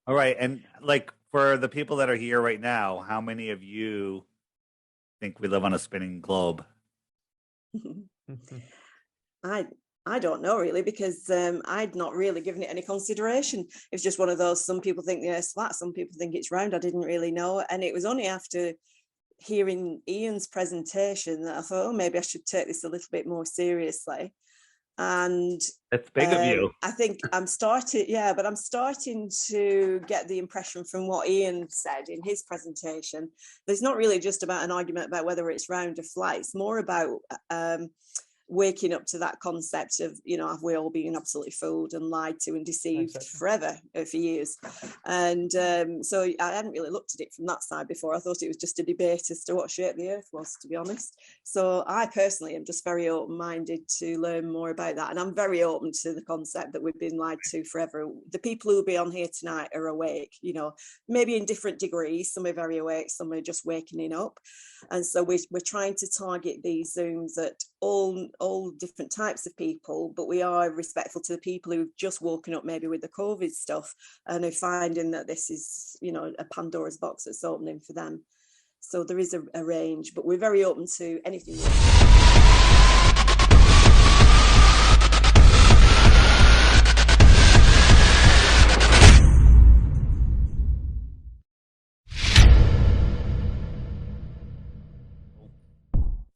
All right. And like for the people that are here right now, how many of you think we live on a spinning globe? I I don't know really, because I'd not really given it any consideration. It's just one of those, some people think the Earth's flat, some people think it's round. I didn't really know. And it was only after hearing Ian's presentation that I thought, oh, maybe I should take this a little bit more seriously. And That's big of you. I think I'm starting to get the impression from what Ian said in his presentation. There's not really just about an argument about whether it's round or flat. It's more about waking up to that concept of, have we all been absolutely fooled and lied to and deceived forever, for years? And so I hadn't really looked at it from that side before. I thought it was just a debate as to what shape the Earth was, to be honest. So I personally am just very open-minded to learn more about that. And I'm very open to the concept that we've been lied to forever. The people who will be on here tonight are awake, maybe in different degrees. Some are very awake, some are just waking up. And so we're trying to target these Zooms at all different types of people, but we are respectful to the people who've just woken up maybe with the COVID stuff and are finding that this is, a Pandora's box that's opening for them. So there is a range, but we're very open to anything.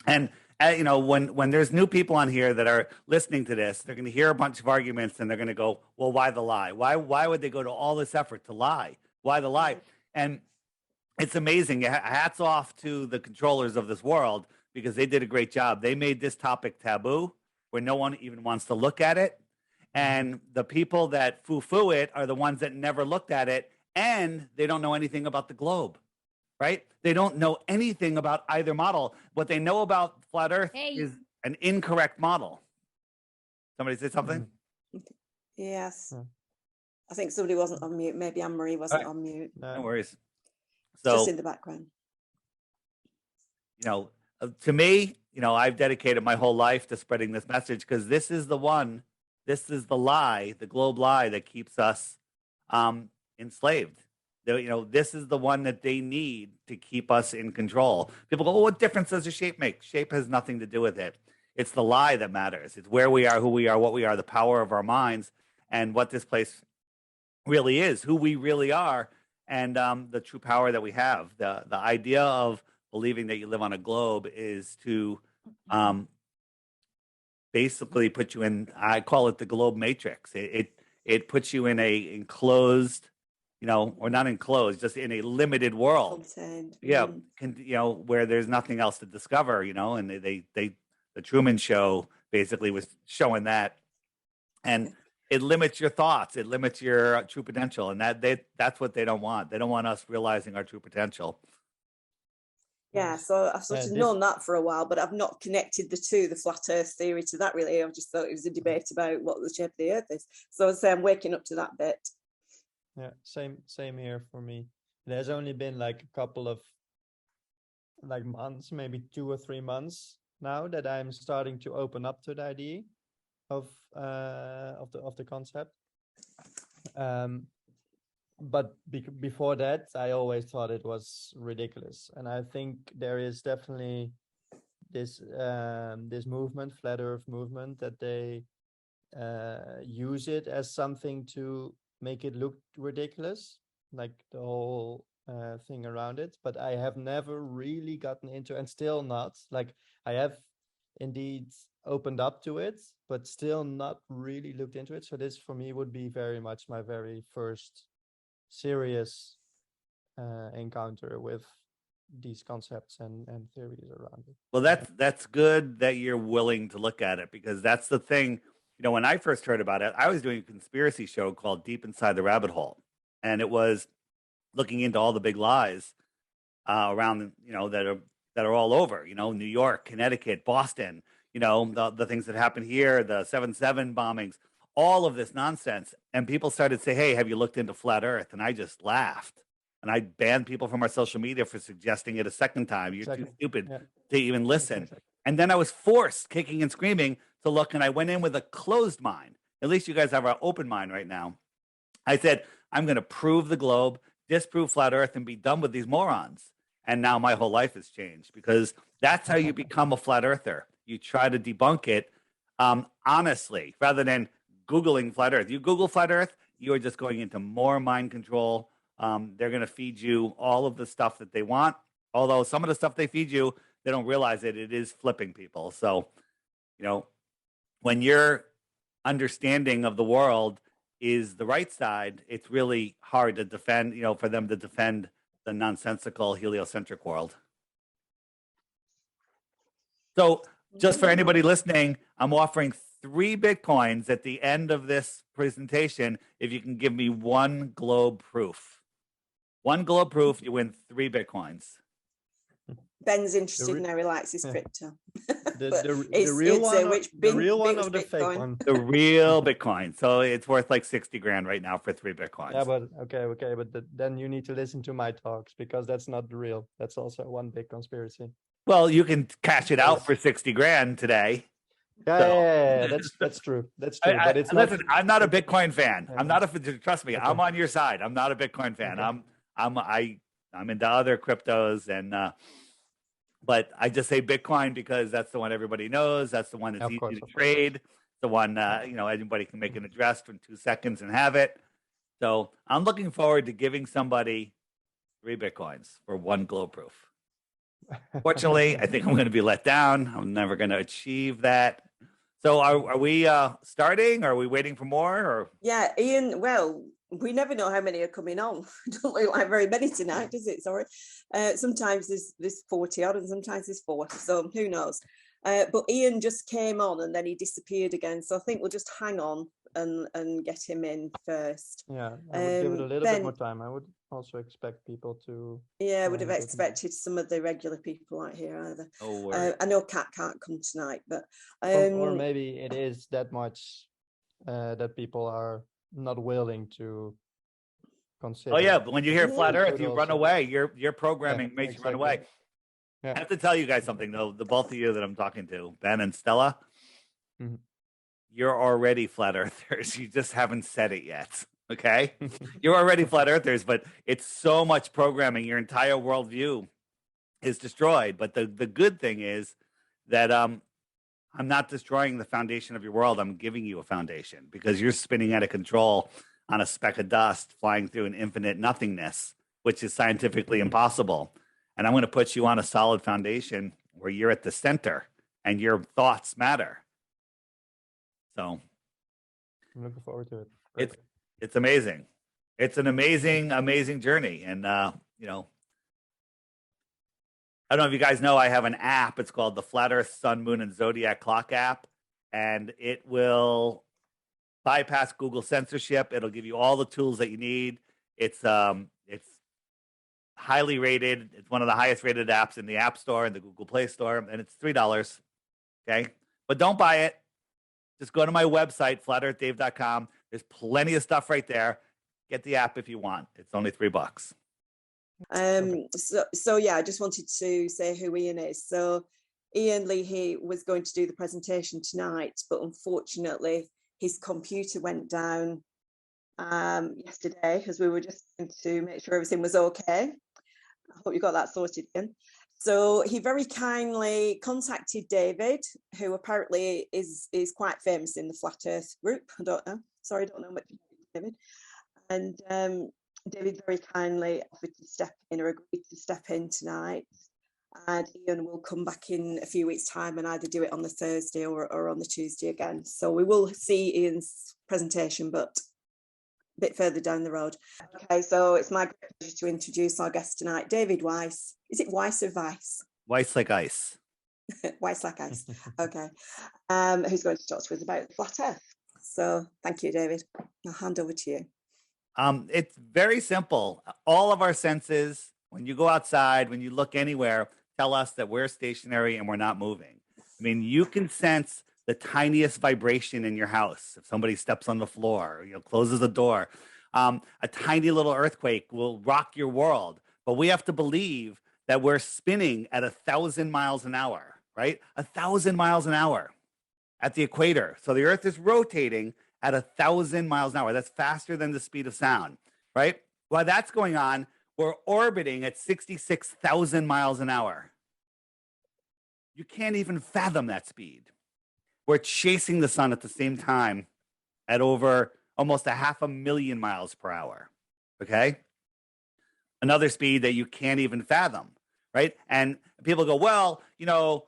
And when there's new people on here that are listening to this, they're going to hear a bunch of arguments and they're going to go, well, why the lie? Why would they go to all this effort to lie? Why the lie? And it's amazing. Hats off to the controllers of this world, because they did a great job. They made this topic taboo where no one even wants to look at it. And the people that foo-foo it are the ones that never looked at it, and they don't know anything about the globe. Right? They don't know anything about either model. What they know about flat Earth is an incorrect model. Somebody say something? Yes. I think somebody wasn't on mute. Maybe Anne-Marie wasn't on mute. No worries. So, just in the background. To me, I've dedicated my whole life to spreading this message, because this is the lie, the globe lie that keeps us enslaved. This is the one that they need to keep us in control. People go, what difference does the shape make? Shape has nothing to do with it. It's the lie that matters. It's where we are, who we are, what we are, the power of our minds, and what this place really is, who we really are, and the true power that we have. The idea of believing that you live on a globe is to basically put you in, I call it the globe matrix. It puts you in a enclosed, or not enclosed, just in a limited world. Where there's nothing else to discover, and the Truman Show basically was showing that. And it limits your thoughts, it limits your true potential, and that's what they don't want. They don't want us realizing our true potential. Yeah, so I've sort of known that for a while, but I've not connected the flat Earth theory to that really. I just thought it was a debate about what the shape of the Earth is. So I say I'm waking up to that bit. Yeah, same here for me. There's only been like a couple of months, maybe 2 or 3 months now, that I'm starting to open up to the idea of the concept. But before that, I always thought it was ridiculous, and I think there is definitely this movement, flat Earth movement, that they use it as something to make it look ridiculous, like the whole thing around it. But I have never really gotten into, and still not, like I have indeed opened up to it, but still not really looked into it. So this for me would be very much my very first serious encounter with these concepts and theories around it. Well, that's good that you're willing to look at it, because that's the thing. When I first heard about it, I was doing a conspiracy show called Deep Inside the Rabbit Hole, and it was looking into all the big lies around, that are all over, New York, Connecticut, Boston, the things that happened here, the 7/7 bombings, all of this nonsense. And people started to say, hey, have you looked into flat Earth? And I just laughed. And I banned people from our social media for suggesting it a second time. You're too stupid to even listen. And then I was forced, kicking and screaming, to look, and I went in with a closed mind. At least you guys have an open mind right now. I said, I'm going to prove the globe, disprove flat Earth, and be done with these morons. And now my whole life has changed, because that's how you become a flat earther. You try to debunk it honestly, rather than Googling flat Earth. You Google flat Earth, you are just going into more mind control. They're going to feed you all of the stuff that they want. Although some of the stuff they feed you, they don't realize it is flipping people. So, when your understanding of the world is the right side, it's really hard to defend, for them to defend the nonsensical heliocentric world. So just for anybody listening, I'm offering 3 Bitcoins at the end of this presentation if you can give me one globe proof. One globe proof, you win 3 Bitcoins. Ben's interested now. He likes his crypto. The real one of the fake one. The real Bitcoin. So it's worth like 60 grand right now for 3 Bitcoins. Yeah, but okay. But then you need to listen to my talks, because that's not the real. That's also one big conspiracy. Well, you can cash it out for 60 grand today. Yeah, that's true. That's true. But it's not. Listen, I'm not a Bitcoin fan. I'm not trust me, okay. I'm on your side. I'm not a Bitcoin fan. Okay. I'm into other cryptos, and but I just say Bitcoin because that's the one everybody knows. That's the one that's easy to trade. The one anybody can make an address in 2 seconds and have it. So I'm looking forward to giving somebody 3 Bitcoins for one globe proof. Fortunately, I think I'm going to be let down. I'm never going to achieve that. So are we starting? Are we waiting for more? Or? Yeah, Ian, well, we never know how many are coming on. Don't look like very many tonight, does it? Sorry. Sometimes there's 40 odd and sometimes there's 40. So who knows? But Ian just came on and then he disappeared again. So I think we'll just hang on and get him in first. Yeah, I would give it a little bit more time. I would also expect people to. Yeah, I would have expected some of the regular people out here either. Oh, I know Kat can't come tonight, but or maybe it is that much that people are not willing to consider. Oh yeah, but when you hear flat Earth, you run away. Your programming makes you run away. Yeah. I have to tell you guys something though. The both of you that I'm talking to, Ben and Stella, you're already flat earthers. You just haven't said it yet. Okay, you're already flat earthers, but it's so much programming. Your entire worldview is destroyed. But the good thing is that I'm not destroying the foundation of your world. I'm giving you a foundation because you're spinning out of control on a speck of dust flying through an infinite nothingness, which is scientifically impossible. And I'm going to put you on a solid foundation where you're at the center and your thoughts matter. So I'm looking forward to it. It's amazing. It's an amazing journey. And, I don't know if you guys know, I have an app. It's called the Flat Earth, Sun, Moon, and Zodiac Clock app. And it will bypass Google censorship. It'll give you all the tools that you need. It's highly rated. It's one of the highest rated apps in the App Store and the Google Play Store. And it's $3. Okay. But don't buy it. Just go to my website, flatearthdave.com. There's plenty of stuff right there. Get the app if you want. It's only $3. So yeah, I just wanted to say who Ian is. So Ian Leahy was going to do the presentation tonight, but unfortunately his computer went down yesterday as we were just going to make sure everything was okay. I hope you got that sorted, Ian. So he very kindly contacted David, who apparently is quite famous in the Flat Earth group. I don't know much about David. And David very kindly offered to step in or agreed to step in tonight. And Ian will come back in a few weeks' time and either do it on the Thursday or on the Tuesday again. So we will see Ian's presentation, but a bit further down the road. Okay, so it's my great pleasure to introduce our guest tonight, David Weiss. Is it Weiss or Weiss? Weiss like ice. Weiss like ice. Okay. Who's going to talk to us about the Flat Earth? So thank you, David. I'll hand over to you. It's very simple. All of our senses, when you go outside, when you look anywhere, tell us that we're stationary and we're not moving. I mean, you can sense the tiniest vibration in your house. If somebody steps on the floor, closes the door, a tiny little earthquake will rock your world. But we have to believe that we're spinning at 1,000 miles an hour, right? 1,000 miles an hour at the equator. So the Earth is rotating at 1,000 miles an hour. That's faster than the speed of sound. right? While that's going on, we're orbiting at 66,000 miles an hour. You can't even fathom that speed. We're chasing the sun at the same time at over almost 500,000 miles per hour. Okay. Another speed that you can't even fathom, right? And people go, well, you know,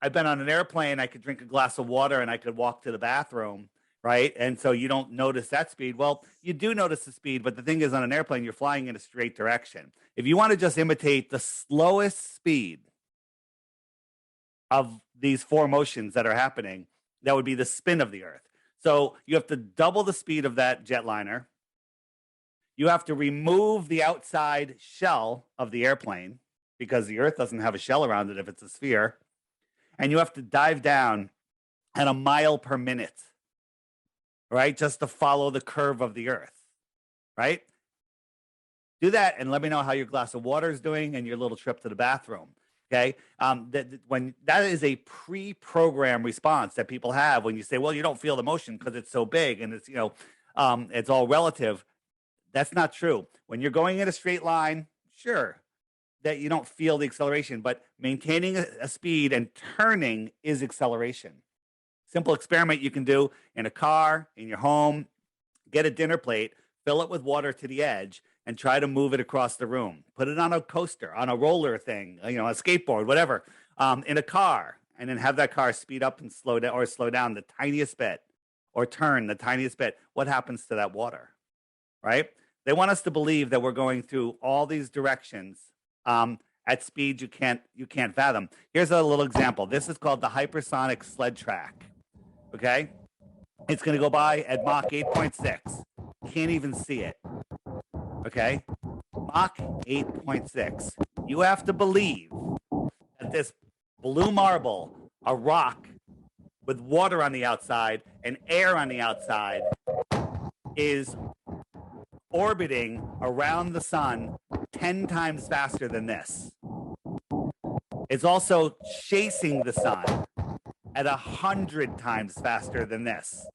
I've been on an airplane, I could drink a glass of water and I could walk to the bathroom, right? And so you don't notice that speed. Well, you do notice the speed, but the thing is, on an airplane, you're flying in a straight direction. If you want to just imitate the slowest speed of these four motions that are happening, that would be the spin of the Earth. So you have to double the speed of that jetliner. You have to remove the outside shell of the airplane because the Earth doesn't have a shell around it if it's a sphere. And you have to dive down at a mile per minute, right? Just to follow the curve of the Earth, right? Do that and let me know how your glass of water is doing and your little trip to the bathroom. Okay. When that is a pre-programmed response that people have when you say, well, you don't feel the motion because it's so big and it's, it's all relative. That's not true. When you're going in a straight line, sure, that you don't feel the acceleration, but maintaining a speed and turning is acceleration. Simple experiment you can do in a car, in your home, get a dinner plate, fill it with water to the edge, and try to move it across the room. Put it on a coaster, on a roller thing, a skateboard, whatever, in a car, and then have that car speed up and slow down, or slow down the tiniest bit, or turn the tiniest bit. What happens to that water, right? They want us to believe that we're going through all these directions at speeds you can't fathom. Here's a little example. This is called the hypersonic sled track. Okay, it's going to go by at Mach 8.6. Can't even see it. Okay, Mach 8.6. You have to believe that this blue marble, a rock with water on the outside and air on the outside, is orbiting around the sun 10 times faster than this. It's also chasing the sun at 100 times faster than this.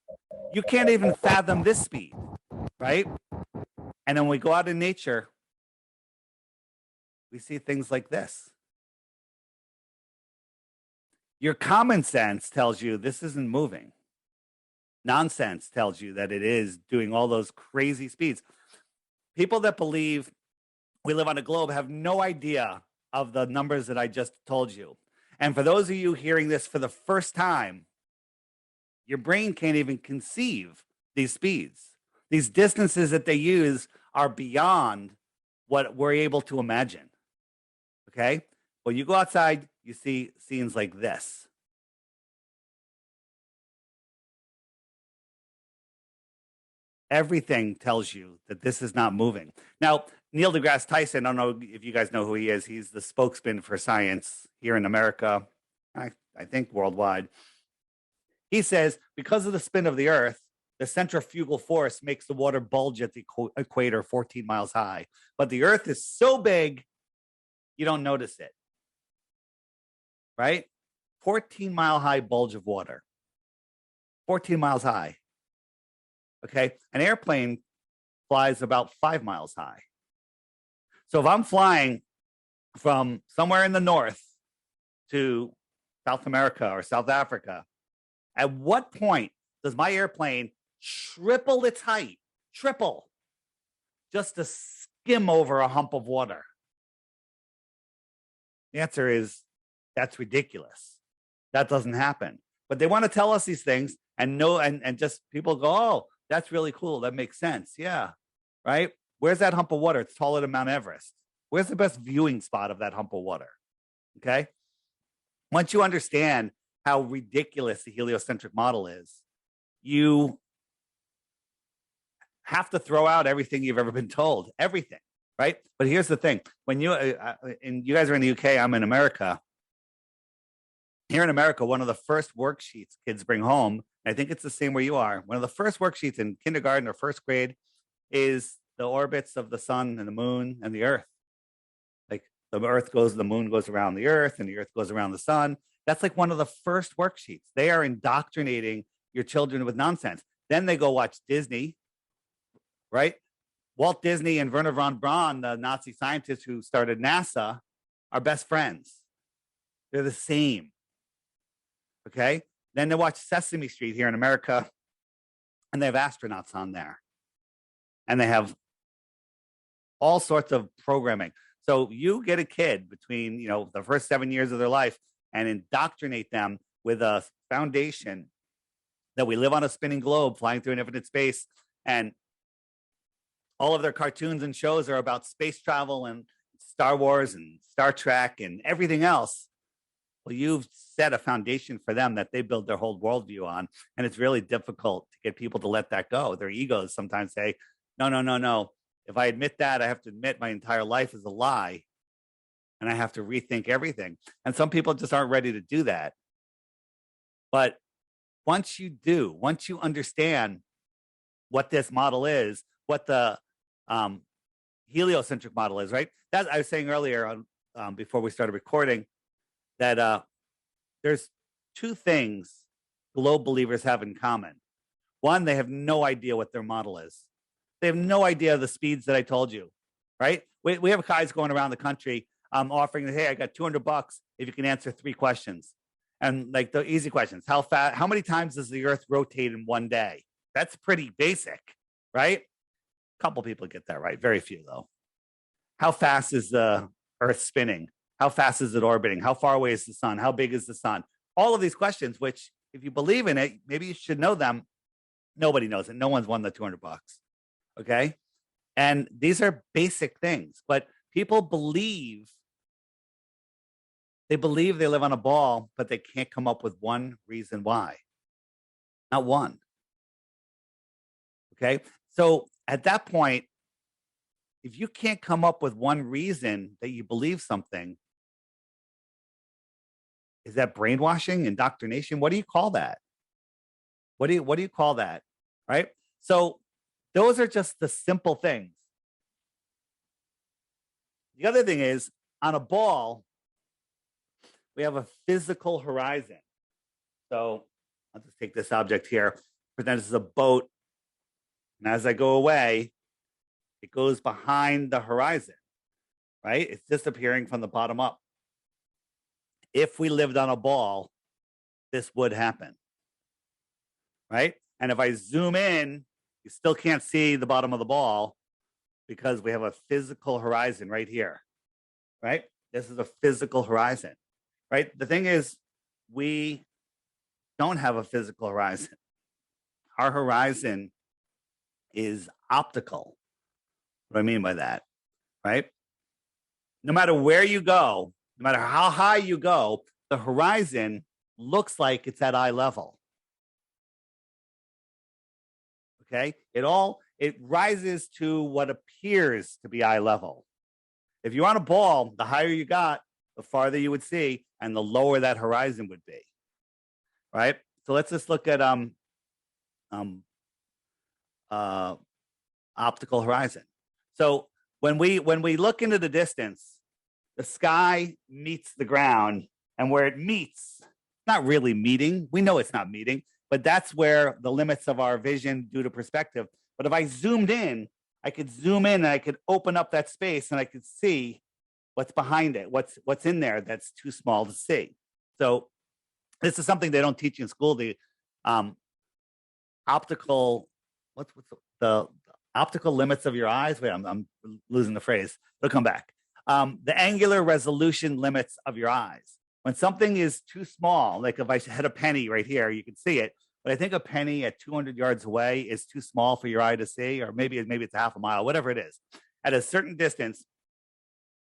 You can't even fathom this speed, right? And then when we go out in nature, we see things like this. Your common sense tells you this isn't moving. Nonsense tells you that it is doing all those crazy speeds. People that believe we live on a globe have no idea of the numbers that I just told you. And for those of you hearing this for the first time, your brain can't even conceive these speeds. These distances that they use are beyond what we're able to imagine. Okay? When you go outside, you see scenes like this. Everything tells you that this is not moving. Now, Neil deGrasse Tyson, I don't know if you guys know who he is. He's the spokesman for science here in America, I think worldwide. He says, because of the spin of the Earth, the centrifugal force makes the water bulge at the equator 14 miles high. But the Earth is so big, you don't notice it. Right? 14-mile high bulge of water. 14 miles high. Okay? An airplane flies about 5 miles high. So if I'm flying from somewhere in the north to South America or South Africa, at what point does my airplane triple its height, just to skim over a hump of water? The answer is that's ridiculous. That doesn't happen. But they want to tell us these things and just people go, oh, that's really cool. That makes sense. Yeah. Right? Where's that hump of water? It's taller than Mount Everest. Where's the best viewing spot of that hump of water? Okay. Once you understand how ridiculous the heliocentric model is, you have to throw out everything you've ever been told, everything, right? But here's the thing. When you, and you guys are in the UK, I'm in America. Here in America, one of the first worksheets kids bring home, and I think it's the same where you are, one of the first worksheets in kindergarten or first grade is the orbits of the sun and the moon and the Earth. Like the moon goes around the Earth and the Earth goes around the sun. That's like one of the first worksheets. They are indoctrinating your children with nonsense. Then they go watch Disney, right? Walt Disney and Werner von Braun, the Nazi scientists who started NASA, are best friends. They're the same. Okay. Then they watch Sesame Street here in America, and they have astronauts on there. And they have all sorts of programming. So you get a kid between, the first 7 years of their life and indoctrinate them with a foundation that we live on a spinning globe flying through infinite space. And all of their cartoons and shows are about space travel and Star Wars and Star Trek and everything else. Well, you've set a foundation for them that they build their whole worldview on. And it's really difficult to get people to let that go. Their egos sometimes say, no. If I admit that, I have to admit my entire life is a lie. And I have to rethink everything. And some people just aren't ready to do that. But once you do, once you understand what this model is, what the heliocentric model is, right? That I was saying earlier before we started recording, that there's two things globe believers have in common. One, they have no idea what their model is. They have no idea the speeds that I told you, right? We have guys going around the country offering, hey, I got $200 if you can answer 3 questions. And like the easy questions, how many times does the earth rotate in one day? That's pretty basic, right? A couple people get that right, very few though. How fast is the earth spinning? How fast is it orbiting? How far away is the sun? How big is the sun? All of these questions, which if you believe in it, maybe you should know them. Nobody knows it. No one's won the $200. Okay. And these are basic things, but people believe they live on a ball, but they can't come up with one reason why. Not one. Okay. So at that point, if you can't come up with one reason that you believe something, is that brainwashing, indoctrination? What do you call that? What do you call that? Right? So those are just the simple things. The other thing is, on a ball, we have a physical horizon. So I'll just take this object here, pretend this is a boat. And as I go away, it goes behind the horizon, right? It's disappearing from the bottom up. If we lived on a ball, this would happen, right? And if I zoom in, you still can't see the bottom of the ball because we have a physical horizon right here, right? This is a physical horizon, right? The thing is, we don't have a physical horizon. Our horizon is optical. What do I mean by that, right? No matter where you go, no matter how high you go, the horizon looks like it's at eye level. Okay, it rises to what appears to be eye level. If you're on a ball, the higher you got, the farther you would see, and the lower that horizon would be. Right. So let's just look at optical horizon. So when we look into the distance, the sky meets the ground, and where it meets, not really meeting. We know it's not meeting, but that's where the limits of our vision due to perspective. But if I zoomed in, I could zoom in and I could open up that space and I could see what's behind it, what's in there that's too small to see. So this is something they don't teach in school. The optical, what's the optical limits of your eyes? Wait, I'm losing the phrase. It'll come back. The angular resolution limits of your eyes. When something is too small, like if I had a penny right here, you can see it. But I think a penny at 200 yards away is too small for your eye to see, or maybe it's half a mile, whatever it is. At a certain distance,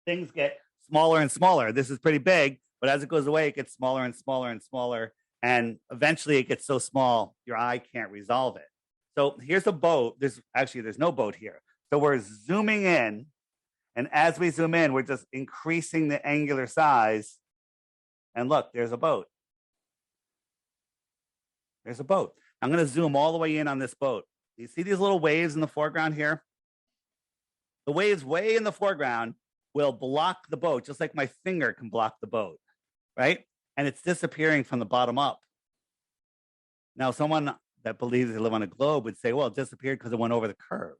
things get smaller and smaller. This is pretty big, but as it goes away, it gets smaller and smaller and smaller. And eventually it gets so small, your eye can't resolve it. So here's a boat. There's no boat here. So we're zooming in. And as we zoom in, we're just increasing the angular size. And look, there's a boat. There's a boat. I'm going to zoom all the way in on this boat. You see these little waves in the foreground here? The waves way in the foreground will block the boat, just like my finger can block the boat, right? And it's disappearing from the bottom up. Now, someone that believes they live on a globe would say, well, it disappeared because it went over the curve.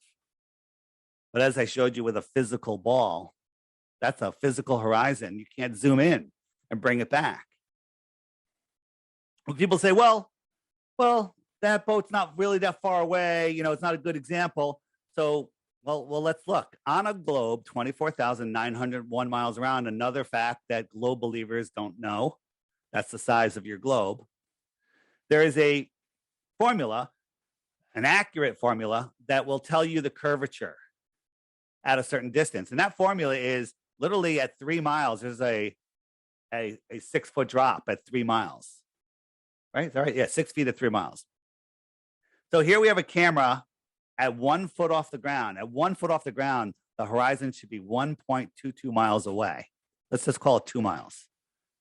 But as I showed you with a physical ball, that's a physical horizon. You can't zoom in and bring it back. When people say, well, that boat's not really that far away, it's not a good example. So, well, let's look. On a globe, 24,901 miles around, another fact that globe believers don't know, that's the size of your globe. There is a formula, an accurate formula, that will tell you the curvature at a certain distance. And that formula is literally at 3 miles, there's a 6-foot drop at 3 miles. Right? Is that right? Yeah, 6 feet at 3 miles. So here we have a camera at 1 foot off the ground. At 1 foot off the ground, the horizon should be 1.22 miles away. Let's just call it 2 miles.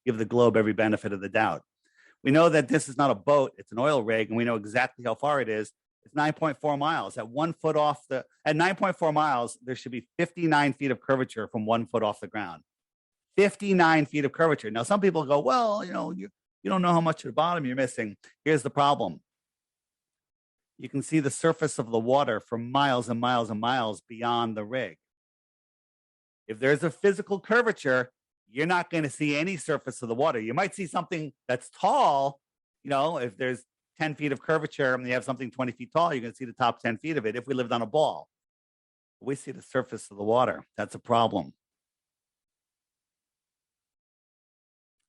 Give the globe every benefit of the doubt. We know that this is not a boat, it's an oil rig, and we know exactly how far it is. It's 9.4 miles. At 1 foot off at 9.4 miles, there should be 59 feet of curvature from 1 foot off the ground. 59 feet of curvature. Now, some people go, well, you don't know how much at the bottom you're missing. Here's the problem. You can see the surface of the water for miles and miles and miles beyond the rig. If there's a physical curvature, you're not going to see any surface of the water. You might see something that's tall. If there's 10 feet of curvature and you have something 20 feet tall, you're going to see the top 10 feet of it if we lived on a ball. We see the surface of the water. That's a problem.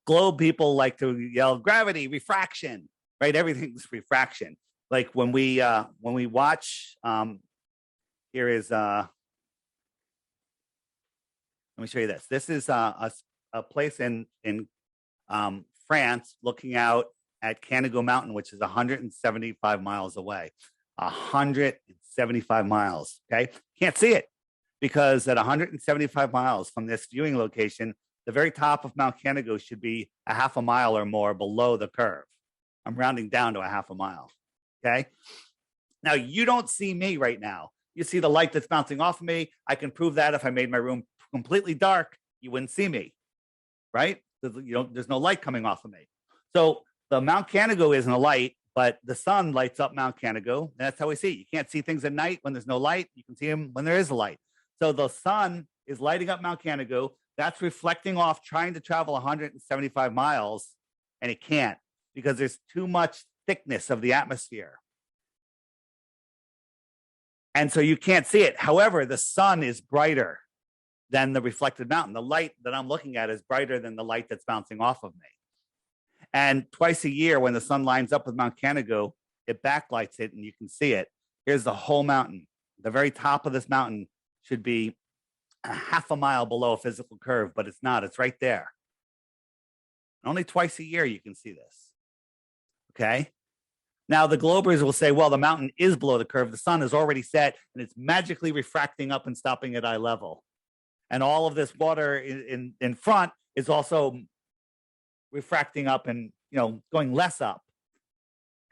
Globe people like to yell gravity, refraction, right? Everything's refraction. Like when we watch, here is, let me show you this. This is a place in France looking out at Canigou Mountain, which is 175 miles away. 175 miles, okay? Can't see it because at 175 miles from this viewing location, the very top of Mount Canigou should be a half a mile or more below the curve. I'm rounding down to a half a mile, okay? Now, you don't see me right now. You see the light that's bouncing off of me. I can prove that if I made my room completely dark, you wouldn't see me, right? There's no light coming off of me. So the Mount Canigou isn't a light, but the sun lights up Mount Canigou, and that's how we see it. You can't see things at night when there's no light. You can see them when there is a light. So the sun is lighting up Mount Canigou. That's reflecting off, trying to travel 175 miles, and it can't because there's too much thickness of the atmosphere. And so you can't see it. However, the sun is brighter than the reflected mountain. The light that I'm looking at is brighter than the light that's bouncing off of me. And twice a year, when the sun lines up with Mount Canigou, it backlights it and you can see it. Here's the whole mountain. The very top of this mountain should be a half a mile below a physical curve, but it's not. It's right there. Only twice a year you can see this. Okay? Now, the globers will say, well, the mountain is below the curve. The sun is already set, and it's magically refracting up and stopping at eye level. And all of this water in front is also refracting up and going less up.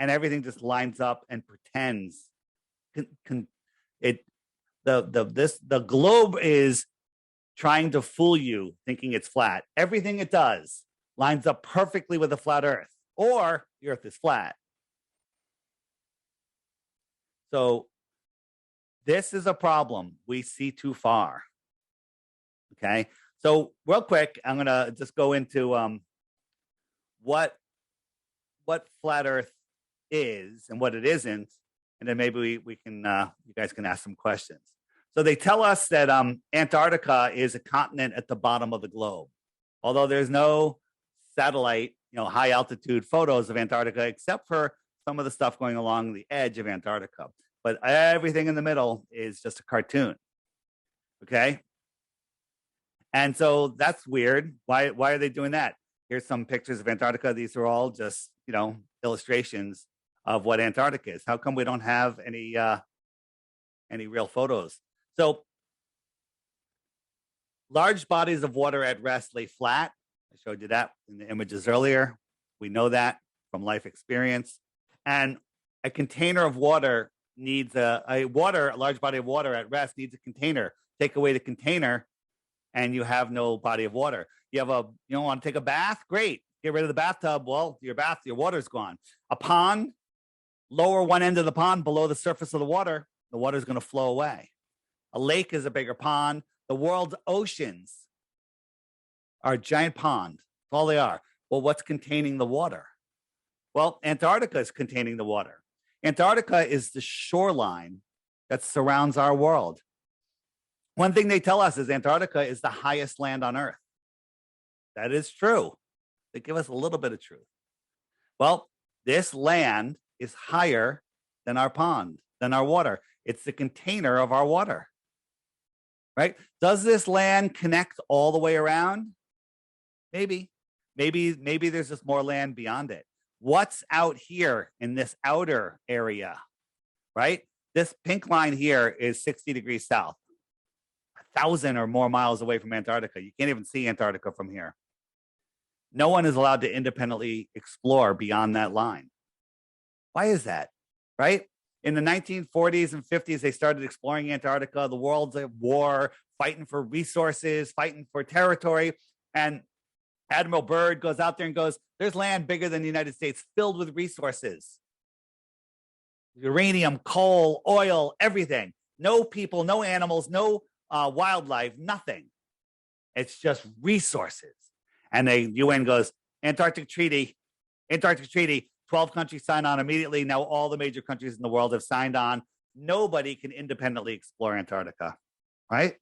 And everything just lines up and pretends. The globe is trying to fool you, thinking it's flat. Everything it does lines up perfectly with a flat Earth, or the Earth is flat. So this is a problem. We see too far. Okay. So real quick, I'm going to just go into what flat Earth is and what it isn't. And then maybe we can, you guys can ask some questions. So they tell us that Antarctica is a continent at the bottom of the globe. Although there's no satellite, high altitude photos of Antarctica, except for some of the stuff going along the edge of Antarctica. But everything in the middle is just a cartoon. Okay. And so that's weird. Why are they doing that? Here's some pictures of Antarctica. These are all just, illustrations of what Antarctica is. How come we don't have any real photos? So large bodies of water at rest lay flat. I showed you that in the images earlier. We know that from life experience. And a container of water needs a large body of water at rest needs a container. Take away the container and you have no body of water. You want to take a bath? Great. Get rid of the bathtub. Well, your water's gone. A pond, lower one end of the pond below the surface of the water is going to flow away. A lake is a bigger pond. The world's oceans are a giant pond. That's all they are. Well, what's containing the water? Well, Antarctica is containing the water. Antarctica is the shoreline that surrounds our world. One thing they tell us is Antarctica is the highest land on Earth. That is true. They give us a little bit of truth. Well, this land is higher than our pond, than our water. It's the container of our water, right? Does this land connect all the way around? Maybe there's just more land beyond it. What's out here in this outer area, right? This pink line here is 60 degrees south, 1,000 or more miles away from Antarctica. You can't even see Antarctica from here. No one is allowed to independently explore beyond that line. Why is that, right? In the 1940s and 50s, they started exploring Antarctica. The world's at war, fighting for resources, fighting for territory. And Admiral Byrd goes out there and goes, there's land bigger than the United States filled with resources. Uranium, coal, oil, everything. No people, no animals, no wildlife, nothing. It's just resources. And the UN goes, Antarctic Treaty, 12 countries sign on immediately. Now all the major countries in the world have signed on. Nobody can independently explore Antarctica, right?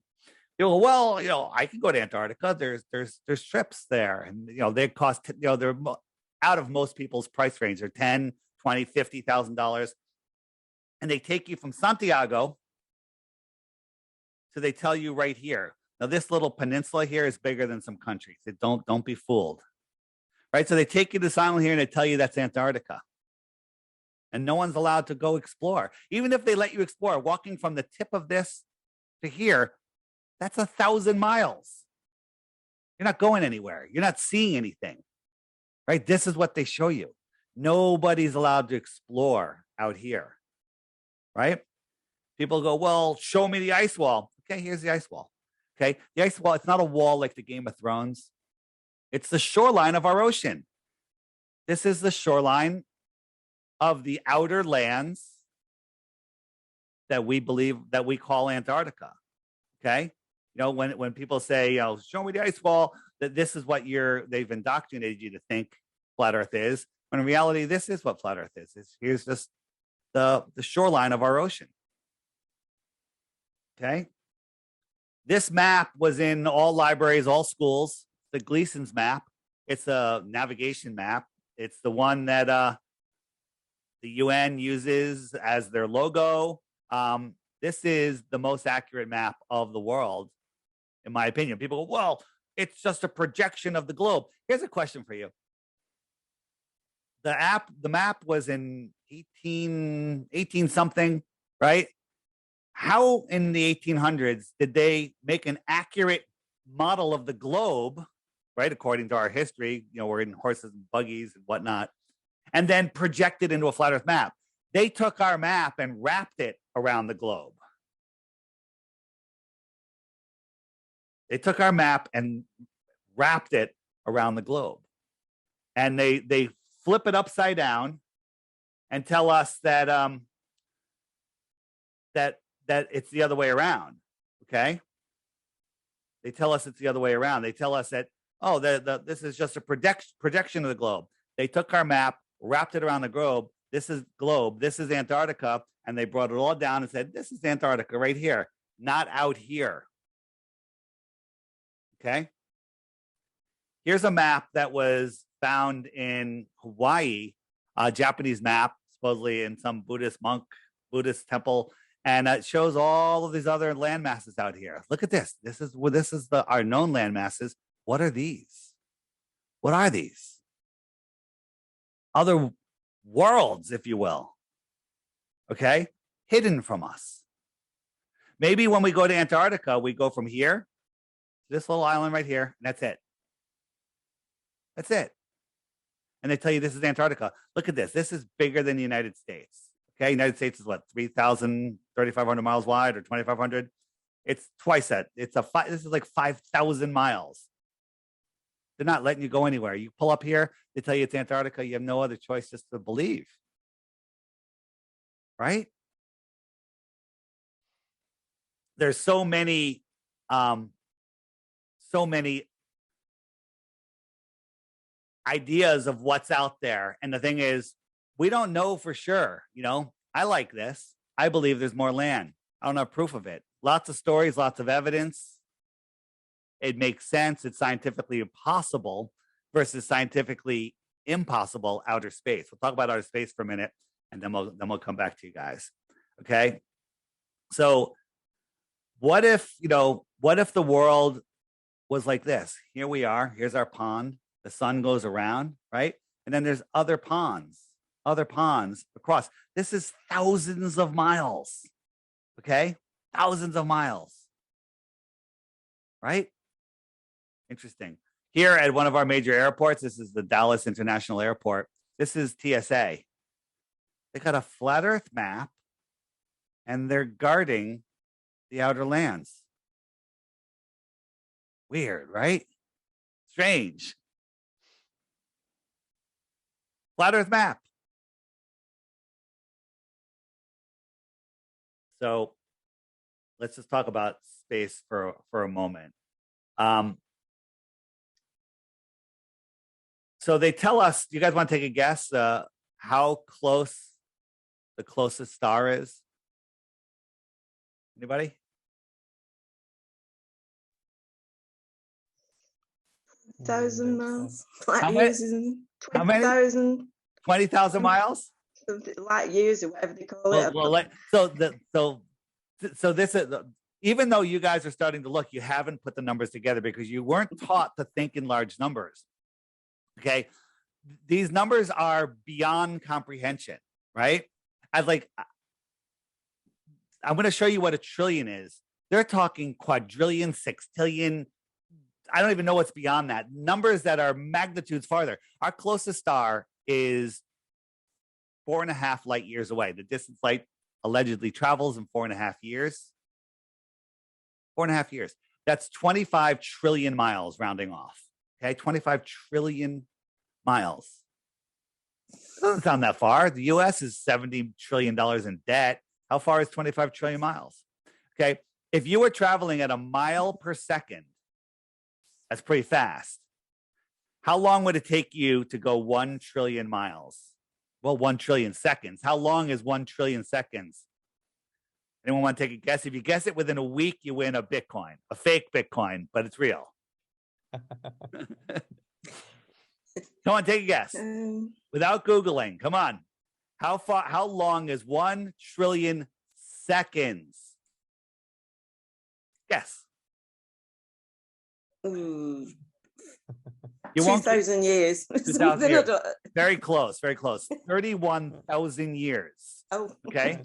You go, well, I can go to Antarctica. There's trips there, and they cost, they're out of most people's price range. They're $10,000, $20,000, $50,000, and they take you from Santiago. So they tell you right here. Now this little peninsula here is bigger than some countries. Don't be fooled, right? So they take you to this island here and they tell you that's Antarctica, and no one's allowed to go explore. Even if they let you explore, walking from the tip of this to here. That's 1,000 miles. You're not going anywhere. You're not seeing anything, right? This is what they show you. Nobody's allowed to explore out here, right? People go, well, show me the ice wall. Okay, here's the ice wall. Okay, the ice wall, it's not a wall like the Game of Thrones. It's the shoreline of our ocean. This is the shoreline of the outer lands that we believe, that we call Antarctica, okay? When people say, show me the ice wall, that this is what they've indoctrinated you to think flat Earth is. When in reality, this is what flat Earth is. Here's just the shoreline of our ocean. Okay. This map was in all libraries, all schools. The Gleason's map. It's a navigation map. It's the one that the UN uses as their logo. This is the most accurate map of the world, in my opinion. People go, well, it's just a projection of the globe. Here's a question for you. The map was in 18 something, right? How in the 1800s did they make an accurate model of the globe, right? According to our history, we're in horses and buggies and whatnot, and then project it into a flat Earth map. They took our map and wrapped it around the globe. They took our map and wrapped it around the globe. And they flip it upside down and tell us that that it's the other way around. Okay? They tell us it's the other way around. They tell us that, this is just a projection of the globe. They took our map, wrapped it around the globe. This is Antarctica, and they brought it all down and said, this is Antarctica right here, not out here. Okay. Here's a map that was found in Hawaii, a Japanese map, supposedly in some Buddhist temple, and it shows all of these other land masses out here. Look at this. This is our known land masses. What are these? What are these? Other worlds, if you will. Okay, hidden from us. Maybe when we go to Antarctica, we go from here, this little island right here, and that's it. That's it. And they tell you this is Antarctica. Look at this. This is bigger than the United States. Okay, United States is what, 3,500 miles wide or 2,500? It's twice that. This is like 5,000 miles. They're not letting you go anywhere. You pull up here, they tell you it's Antarctica. You have no other choice just to believe. Right? there's so many ideas of what's out there. And the thing is, we don't know for sure. You know, I like this. I believe there's more land. I don't have proof of it. Lots of stories, lots of evidence. It makes sense. It's scientifically impossible versus scientifically impossible outer space. We'll talk about outer space for a minute, and then we'll come back to you guys. Okay. So what if the world was like this? Here we are. Here's our pond. The sun goes around, right? And then there's other ponds across. This is thousands of miles. Okay. Thousands of miles. Right? Interesting. Here at one of our major airports, this is the Dallas International Airport. This is TSA. They got a flat Earth map and they're guarding the outer lands. Weird, right? Strange. Flat Earth map. So let's just talk about space for a moment. So they tell us, do you guys want to take a guess how close the closest star is? Anybody? Thousand miles. How Light many? years, isn't it? How many? 20,000. 20,000 miles? Light years or whatever they call it. So this is, even though you guys are starting to look, you haven't put the numbers together because you weren't taught to think in large numbers. Okay. These numbers are beyond comprehension, right? I'm going to show you what a trillion is. They're talking quadrillion, sextillion. I don't even know what's beyond that. Numbers that are magnitudes farther. Our closest star is 4.5 light years away. The distance light allegedly travels in 4.5 years. 4.5 years. That's 25 trillion miles, rounding off. Okay, 25 trillion miles. Doesn't sound that far. The US is $70 trillion in debt. How far is 25 trillion miles? Okay, if you were traveling at a mile per second, that's pretty fast. How long would it take you to go 1 trillion miles? Well, 1 trillion seconds. How long is 1 trillion seconds? Anyone want to take a guess? If you guess it within a week, you win a Bitcoin, a fake Bitcoin, but it's real. Come on, take a guess. Without Googling. Come on. How long is 1 trillion seconds? Guess. You 2,000 years. 2,000 years. Very close, very close. 31,000 years. Oh, okay.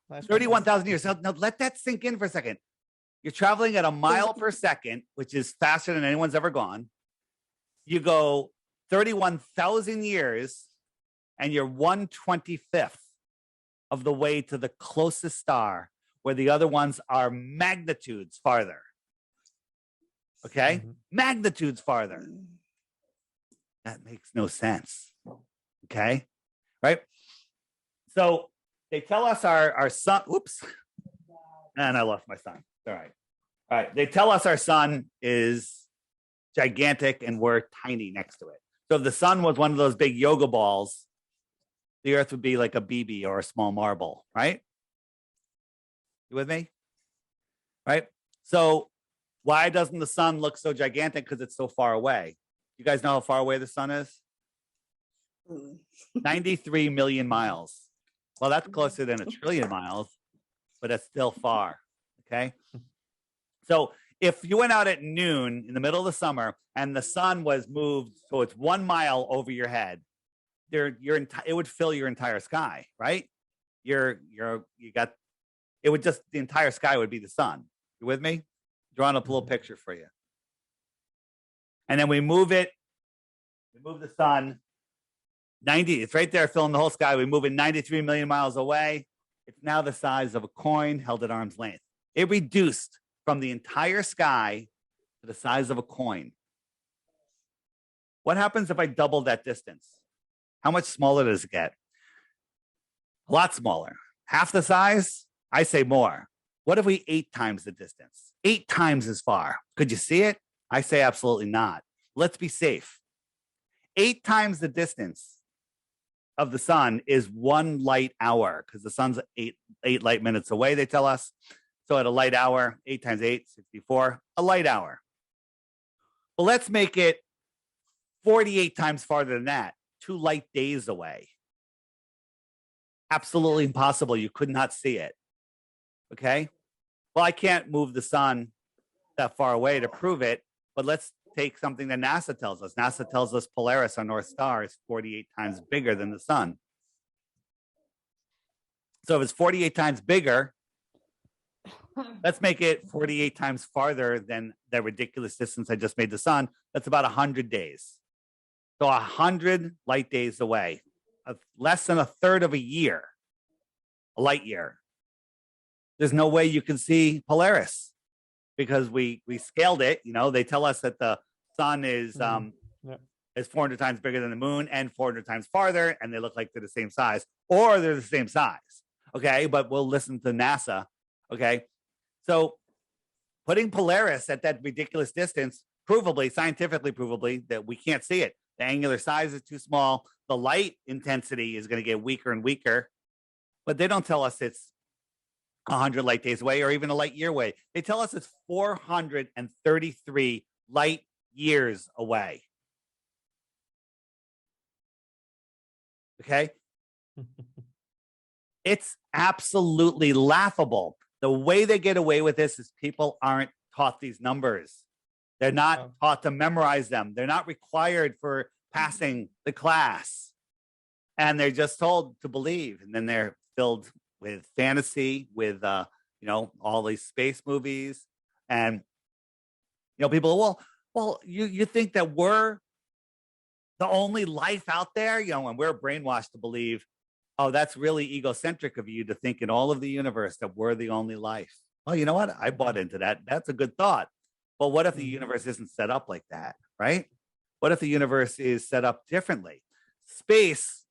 Nice 31,000 years. Now let that sink in for a second. You're traveling at a mile per second, which is faster than anyone's ever gone. You go 31,000 years and you're 1/25th of the way to the closest star, where the other ones are magnitudes farther. Okay? Mm-hmm. Magnitudes farther. That makes no sense. Okay? Right? So they tell us our sun, oops. And I lost my sun. All right. All right. They tell us our sun is gigantic and we're tiny next to it. So if the sun was one of those big yoga balls, the Earth would be like a BB or a small marble, right? You with me? Right? So why doesn't the sun look so gigantic? Because it's so far away. You guys know how far away the sun is? 93 million miles. Well, that's closer than 1 trillion miles, but it's still far. Okay. So if you went out at noon in the middle of the summer and the sun was moved, so it's 1 mile over your head, it would fill your entire sky, right? The entire sky would be the sun. You with me? Drawing up a little picture for you. And then we move the sun 90, it's right there filling the whole sky. We move it 93 million miles away. It's now the size of a coin held at arm's length. It reduced from the entire sky to the size of a coin. What happens if I double that distance? How much smaller does it get? A lot smaller. Half the size? I say more. What if we 8 times the distance? 8 times as far. Could you see it? I say absolutely not. Let's be safe. 8 times the distance of the sun is 1 light hour, because the sun's eight light minutes away, they tell us. So at a light hour, 8 times 8, 64, a light hour. Well, let's make it 48 times farther than that, 2 light days away. Absolutely impossible. You could not see it. Okay? Well, I can't move the sun that far away to prove it, but let's take something that NASA tells us. NASA tells us Polaris, our North Star, is 48 times bigger than the sun. So if it's 48 times bigger, let's make it 48 times farther than the ridiculous distance I just made the sun. That's about 100 days. So 100 light days away, less than a third of a year, a light year. There's no way you can see Polaris because we scaled it. You know, they tell us that the sun is 400 times bigger than the moon and 400 times farther, and they look like they're the same size, or they're the same size. Okay, but we'll listen to NASA. Okay, so putting Polaris at that ridiculous distance, provably, scientifically provably, that we can't see it. The angular size is too small. The light intensity is going to get weaker and weaker, but they don't tell us it's 100 light days away or even a light year away. They tell us it's 433 light years away. Okay? It's absolutely laughable. The way they get away with this is people aren't taught these numbers. They're not taught to memorize them. They're not required for passing the class. And they're just told to believe. And then they're filled with fantasy, with all these space movies. And people, well, you think that we're the only life out there, and we're brainwashed to believe, oh, that's really egocentric of you to think in all of the universe that we're the only life. Well, you know what? I bought into that. That's a good thought. But what if the universe isn't set up like that, right? What if the universe is set up differently? Space,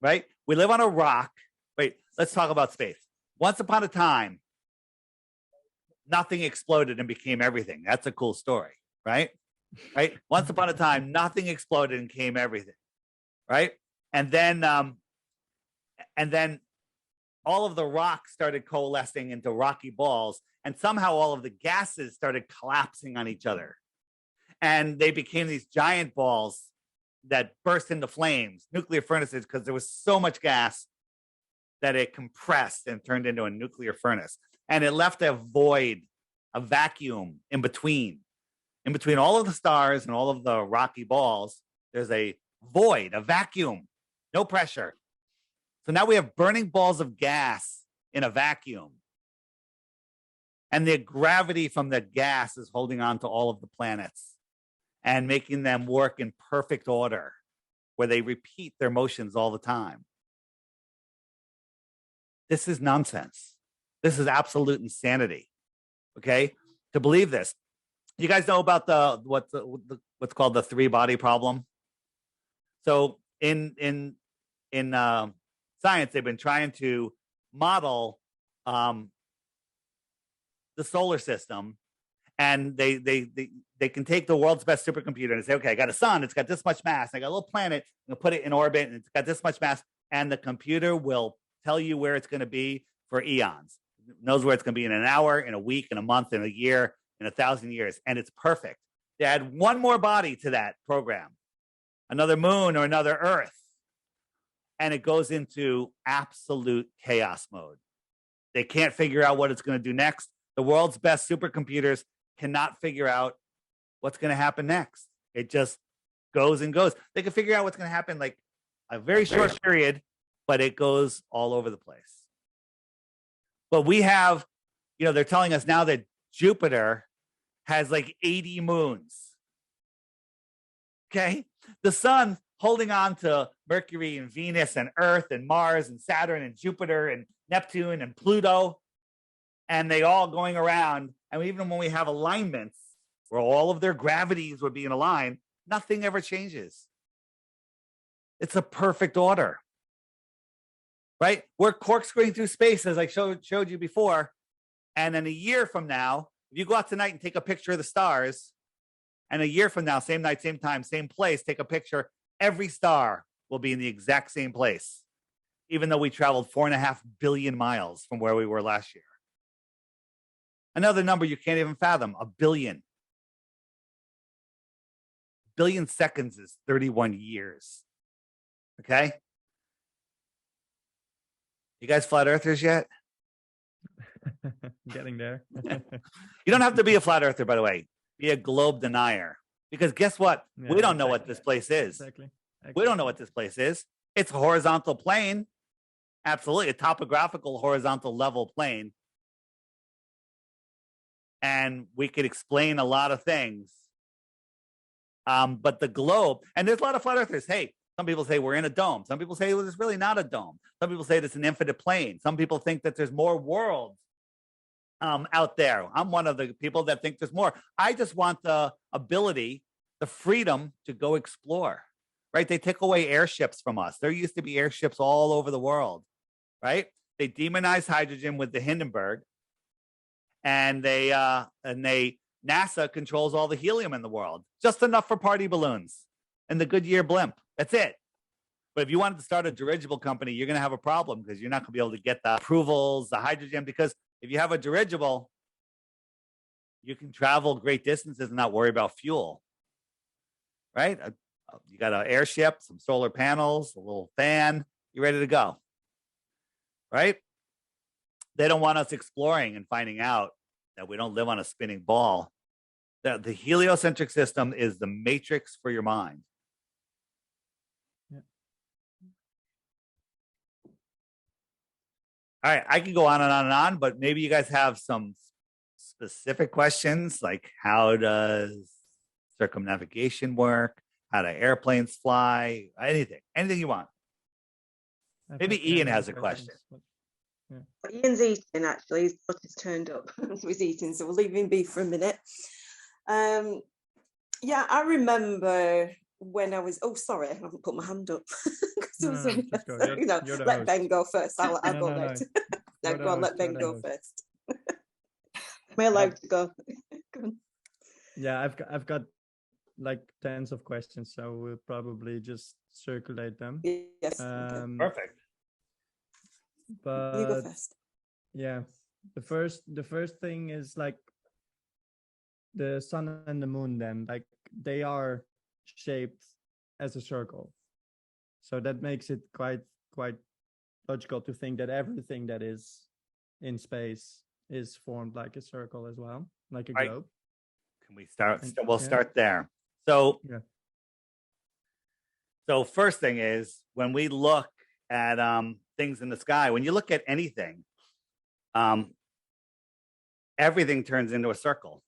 right? We live on a rock. Wait, let's talk about space. Once upon a time, nothing exploded and became everything. That's a cool story, right? Right? Once upon a time, nothing exploded and became everything, right? And then all of the rocks started coalescing into rocky balls, and somehow all of the gases started collapsing on each other. And they became these giant balls that burst into flames, nuclear furnaces, because there was so much gas that it compressed and turned into a nuclear furnace. And it left a void, a vacuum in between. In between all of the stars and all of the rocky balls, there's a void, a vacuum, no pressure. So now we have burning balls of gas in a vacuum. And the gravity from the gas is holding on to all of the planets and making them work in perfect order, where they repeat their motions all the time. This is nonsense. This is absolute insanity. Okay? To believe this. You guys know about what's called the 3-body problem? So in science, they've been trying to model the solar system, and they can take the world's best supercomputer and say, okay, I got a sun, it's got this much mass, I got a little planet, I'm gonna put it in orbit, and it's got this much mass, and the computer will tell you where it's going to be for eons. It knows where it's going to be in an hour, in a week, in a month, in a year, in 1,000 years, and it's perfect. They add one more body to that program, another moon or another Earth, and it goes into absolute chaos mode. They can't figure out what it's going to do next. The world's best supercomputers cannot figure out what's going to happen next. It just goes and goes. They can figure out what's going to happen like a very short period, but it goes all over the place. But we have, they're telling us now that Jupiter has like 80 moons. Okay? The sun holding on to Mercury and Venus and Earth and Mars and Saturn and Jupiter and Neptune and Pluto, and they all going around. And even when we have alignments where all of their gravities would be in a line, nothing ever changes. It's a perfect order, right? We're corkscrewing through space, as I showed you before, And then a year from now, if you go out tonight and take a picture of the stars, and a year from now, same night, same time, same place, take a picture, every star will be in the exact same place, even though we traveled 4.5 billion miles from where we were last year. Another number you can't even fathom, 1 billion. Billion seconds is 31 years. Okay? You guys flat earthers yet? Getting there. You don't have to be a flat earther, by the way. Be a globe denier. Because guess what? Yeah, we don't know exactly. what this place is. Exactly. We don't know what this place is. It's a horizontal plane. Absolutely. A topographical horizontal level plane. And we could explain a lot of things. But the globe, and there's a lot of flat earthers. Hey, some people say we're in a dome. Some people say well, it's really not a dome. Some people say it's an infinite plane. Some people think that there's more worlds out there. I'm one of the people that think there's more. I just want the ability, the freedom to go explore, right? They took away airships from us. There used to be airships all over the world, right? They demonized hydrogen with the Hindenburg, and NASA controls all the helium in the world, just enough for party balloons and the Goodyear blimp. That's it. But if you wanted to start a dirigible company, you're going to have a problem because you're not going to be able to get the approvals, the hydrogen, because if you have a dirigible, you can travel great distances and not worry about fuel, right? You got an airship, some solar panels, a little fan, you're ready to go, right? They don't want us exploring and finding out that we don't live on a spinning ball. The heliocentric system is the matrix for your mind. Yeah. All right, I can go on and on and on, but maybe you guys have some specific questions, like how does circumnavigation work? How do airplanes fly? Anything you want. Maybe Ian has a question. Ian's eating, actually. His daughter's turned up, so he's eating, so we'll leave him be for a minute. Yeah, I remember when I was, oh, sorry, I haven't put my hand up. Just go. You're the let host. Ben go first. I'll go next. No, go on, let Ben go first. Am I allowed to go? Go on. Yeah, I've got like tens of questions, so we'll probably just circulate them. Yes. Okay. Perfect. But You go first. yeah, the first thing is like the sun and the moon. Then, like they are shaped as a circle, so that makes it quite logical to think that everything that is in space is formed like a circle as well, like a globe. Can we start? And, we'll start there. So, yeah. So first thing is when we look at things in the sky, when you look at anything, everything turns into a circle.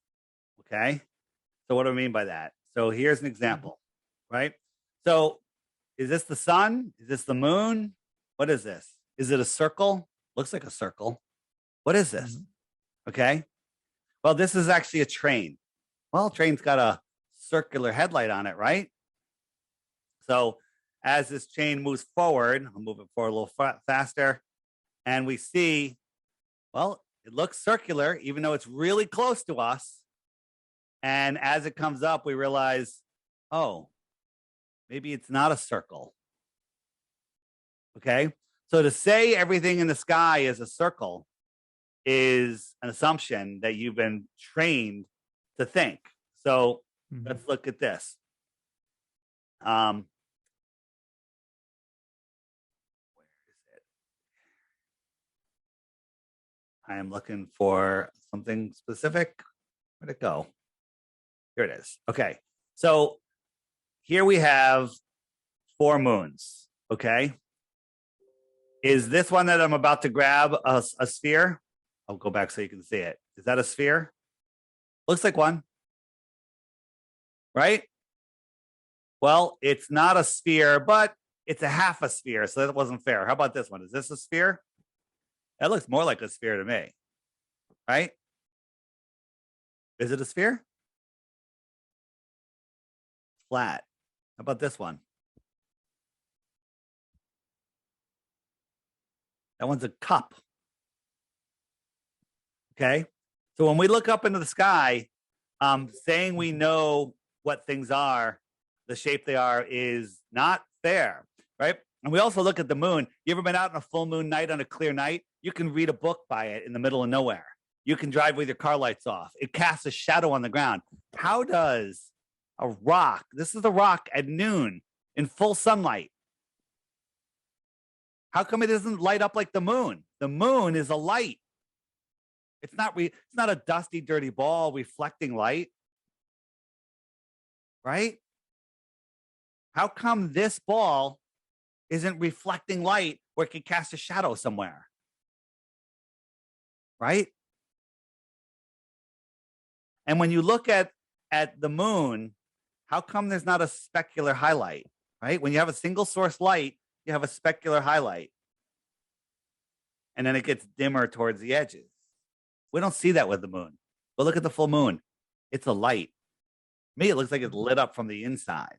Okay. So what do I mean by that? So here's an example, right? So is this the sun? Is this the moon? What is this? Is it a circle? Looks like a circle. What is this? Okay. Well, this is actually a train. Well, train's got a circular headlight on it, right? So as this train moves forward, I'll move it forward a little faster, and we see, well, it looks circular, even though it's really close to us. And as it comes up, we realize, oh, maybe it's not a circle. Okay. So to say everything in the sky is a circle is an assumption that you've been trained to think. So let's look at this. Where is it? I am looking for something specific. Where'd it go? Here it is. Okay. So here we have 4 moons. Okay. Is this one that I'm about to grab a sphere? I'll go back so you can see it. Is that a sphere? Looks like one. Right? Well, it's not a sphere, but it's a half a sphere. So that wasn't fair. How about this one? Is this a sphere? That looks more like a sphere to me. Right? Is it a sphere? Flat. How about this one? That one's a cup. Okay. So when we look up into the sky, saying we know what things are, the shape they are, is not fair, right? And we also look at the moon. You ever been out on a full moon night on a clear night? You can read a book by it in the middle of nowhere. You can drive with your car lights off. It casts a shadow on the ground. How does a rock, this is a rock at noon in full sunlight, how come it doesn't light up like the moon? The moon is a light. It's not a dusty, dirty ball reflecting light, right? How come this ball isn't reflecting light where it can cast a shadow somewhere? Right? And when you look at the moon, how come there's not a specular highlight? Right? When you have a single source light, you have a specular highlight. And then it gets dimmer towards the edges. We don't see that with the moon. But look at the full moon. It's a light. To me, it looks like it's lit up from the inside.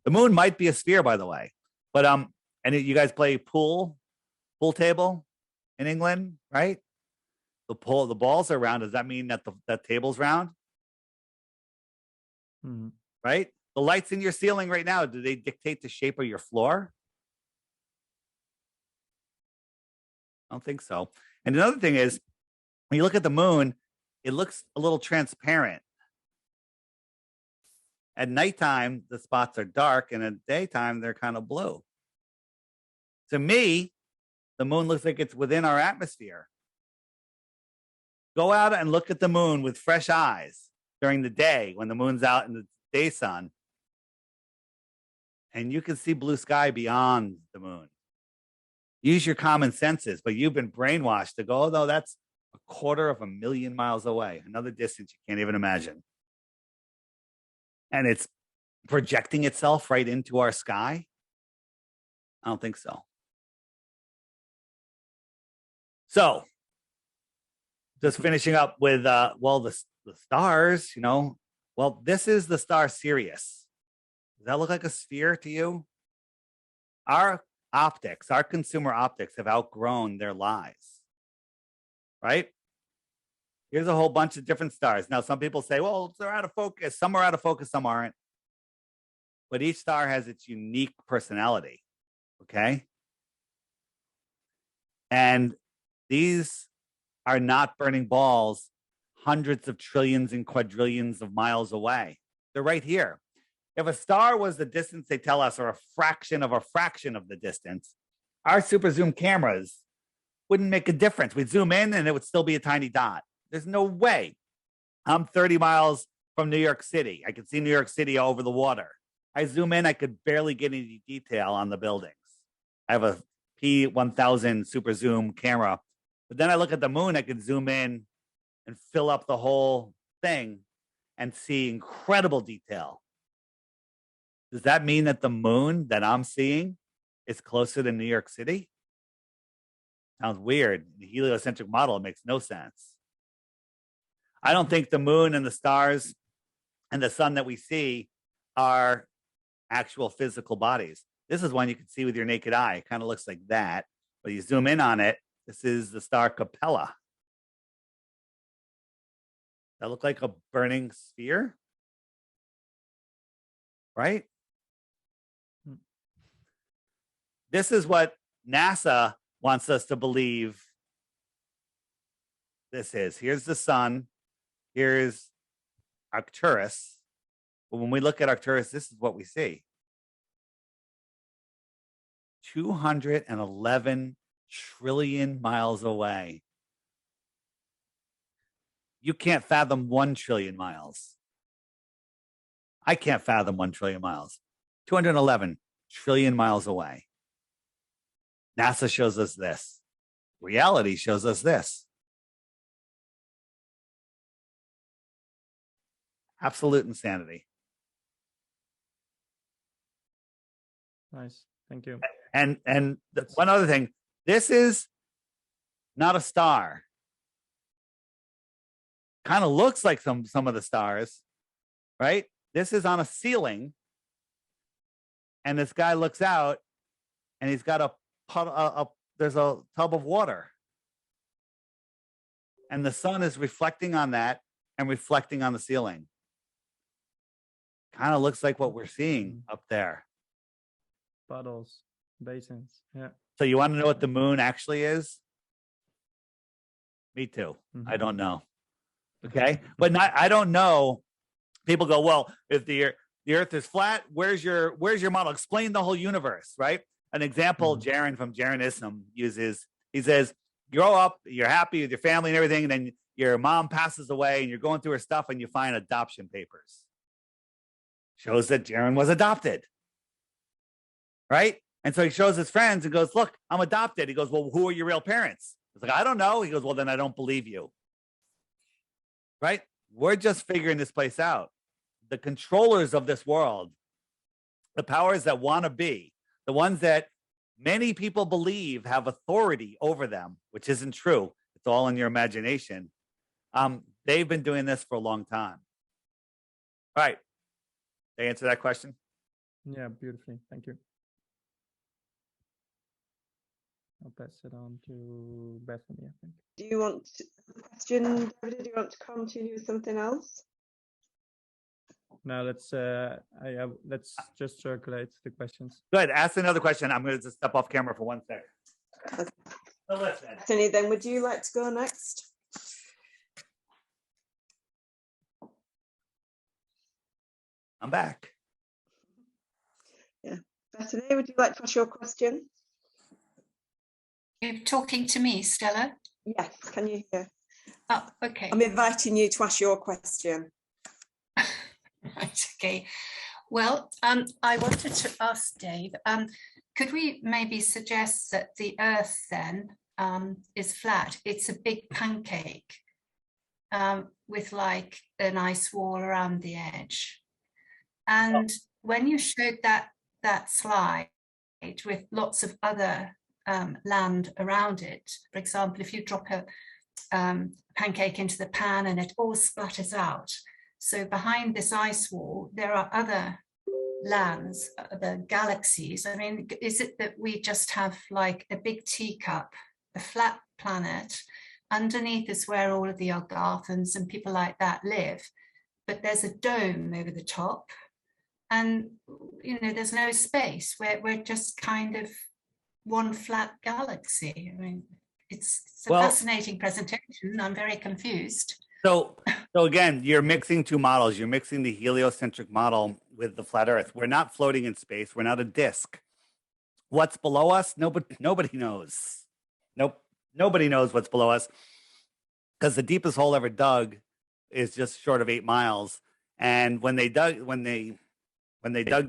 The moon might be a sphere, by the way. But and you guys play pool table in England, right? The balls are round. Does that mean that that table's round? Mhm. Right? The lights in your ceiling right now, do they dictate the shape of your floor? I don't think so. And another thing is, when you look at the moon, it looks a little transparent. At nighttime, the spots are dark, and at daytime, they're kind of blue. To me, the moon looks like it's within our atmosphere. Go out and look at the moon with fresh eyes during the day when the moon's out in the day sun, and you can see blue sky beyond the moon. Use your common senses, but you've been brainwashed to go, oh, no, that's 250,000 miles away, another distance you can't even imagine. And it's projecting itself right into our sky? I don't think so. So, just finishing up with, the stars, well, this is the star Sirius. Does that look like a sphere to you? Our consumer optics have outgrown their lives, right? Here's a whole bunch of different stars. Now, some people say, well, they're out of focus. Some are out of focus, some aren't. But each star has its unique personality, okay? And these are not burning balls hundreds of trillions and quadrillions of miles away. They're right here. If a star was the distance they tell us, or a fraction of the distance, our super zoom cameras wouldn't make a difference. We'd zoom in and it would still be a tiny dot. There's no way. I'm 30 miles from New York City. I could see New York City over the water. I zoom in, I could barely get any detail on the buildings. I have a P1000 super zoom camera. But then I look at the moon, I could zoom in and fill up the whole thing and see incredible detail. Does that mean that the moon that I'm seeing is closer to New York City? Sounds weird. The heliocentric model makes no sense. I don't think the moon and the stars and the sun that we see are actual physical bodies. This is one you can see with your naked eye. It kind of looks like that, but you zoom in on it. This is the star Capella. That look like a burning sphere, right? This is what NASA wants us to believe this is. Here's the sun. Here's Arcturus. But when we look at Arcturus, this is what we see. 211 trillion miles away. You can't fathom 1 trillion miles. I can't fathom 1 trillion miles. 211 trillion miles away. NASA shows us this. Reality shows us this. Absolute insanity. Nice. Thank you. And one other thing, this is not a star. Kind of looks like some of the stars, right? This is on a ceiling, and this guy looks out, and he's got there's a tub of water. and the sun is reflecting on that and reflecting on the ceiling. Kind of looks like what we're seeing up there. Puddles, basins. Yeah. So you want to know what the moon actually is? Me too. Mm-hmm. I don't know. Okay. But I don't know. People go, well, if the earth is flat, where's your model? Explain the whole universe, right? An example Jaron from Jaronism uses, he says, grow up, you're happy with your family and everything, and then your mom passes away and you're going through her stuff and you find adoption papers. Shows that Jaron was adopted. Right? And so he shows his friends and goes, look, I'm adopted. He goes, well, who are your real parents? He's like, I don't know. He goes, well, then I don't believe you. Right? We're just figuring this place out. The controllers of this world, the powers that want to be, the ones that many people believe have authority over them, which isn't true. It's all in your imagination. They've been doing this for a long time. All right. Did I answer that question? Yeah, beautifully. Thank you. I'll pass it on to Bethany, I think. Do you want a question, David? Do you want to continue with something else? Now let's just circulate the questions. Good. Ask another question. I'm going to just step off camera for 1 second. Okay. So listen. Bethany, then would you like to go next? I'm back. Yeah. Bethany, would you like to ask your question? You're talking to me, Stella? Yes, can you hear? Oh, okay. I'm inviting you to ask your question. Right, okay. Well, I wanted to ask Dave, could we maybe suggest that the Earth then is flat? It's a big pancake with like an ice wall around the edge. And when you showed that slide with lots of other land around it, for example, if you drop a pancake into the pan and it all splatters out. So behind this ice wall, there are other lands, other galaxies. I mean, is it that we just have like a big teacup, a flat planet, underneath is where all of the Algarthans and people like that live, but there's a dome over the top and, you know, there's no space. We're just kind of one flat galaxy. I mean, it's a fascinating presentation. I'm very confused. So again, you're mixing two models. You're mixing the heliocentric model with the flat Earth. We're not floating in space. We're not a disk. What's below us? Nobody knows. Nope. Nobody knows what's below us because the deepest hole ever dug is just short of 8 miles. And when they dug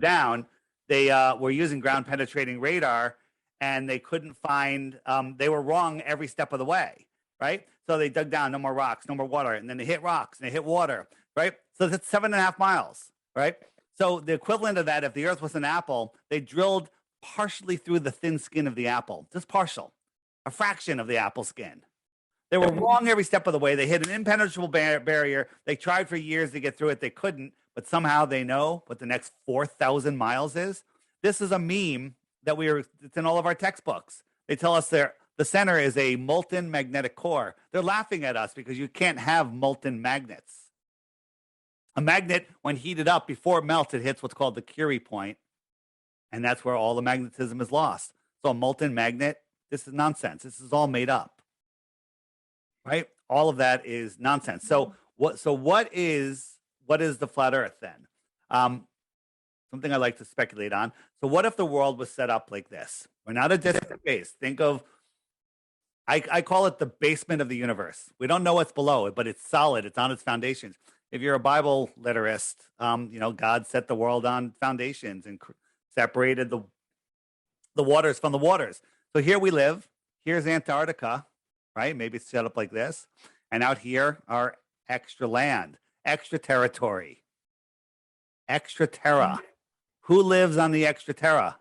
down, they were using ground penetrating radar, and they couldn't find. They were wrong every step of the way. Right. So they dug down, no more rocks, no more water. And then they hit rocks and they hit water. Right. So that's 7.5 miles. Right. So the equivalent of that, if the Earth was an apple, they drilled partially through the thin skin of the apple, just partial, a fraction of the apple skin. They were wrong every step of the way. They hit an impenetrable barrier. They tried for years to get through it. They couldn't, but somehow they know what the next 4,000 miles is. This is a meme that it's in all of our textbooks. They tell us the center is a molten magnetic core. They're laughing at us because you can't have molten magnets. A magnet, when heated up before it melts, it hits what's called the Curie point, and that's where all the magnetism is lost. So a molten magnet, this is nonsense. This is all made up, right? All of that is nonsense. So what is the flat Earth then? Something I like to speculate on. So what if the world was set up like this? We're not a disc of space. Think of, I call it the basement of the universe. We don't know what's below it, but it's solid. It's on its foundations. If you're a Bible literist, God set the world on foundations and separated the waters from the waters. So here we live. Here's Antarctica, right? Maybe it's set up like this. And out here are extra land, extra territory, extra terra. Who lives on the extra terra?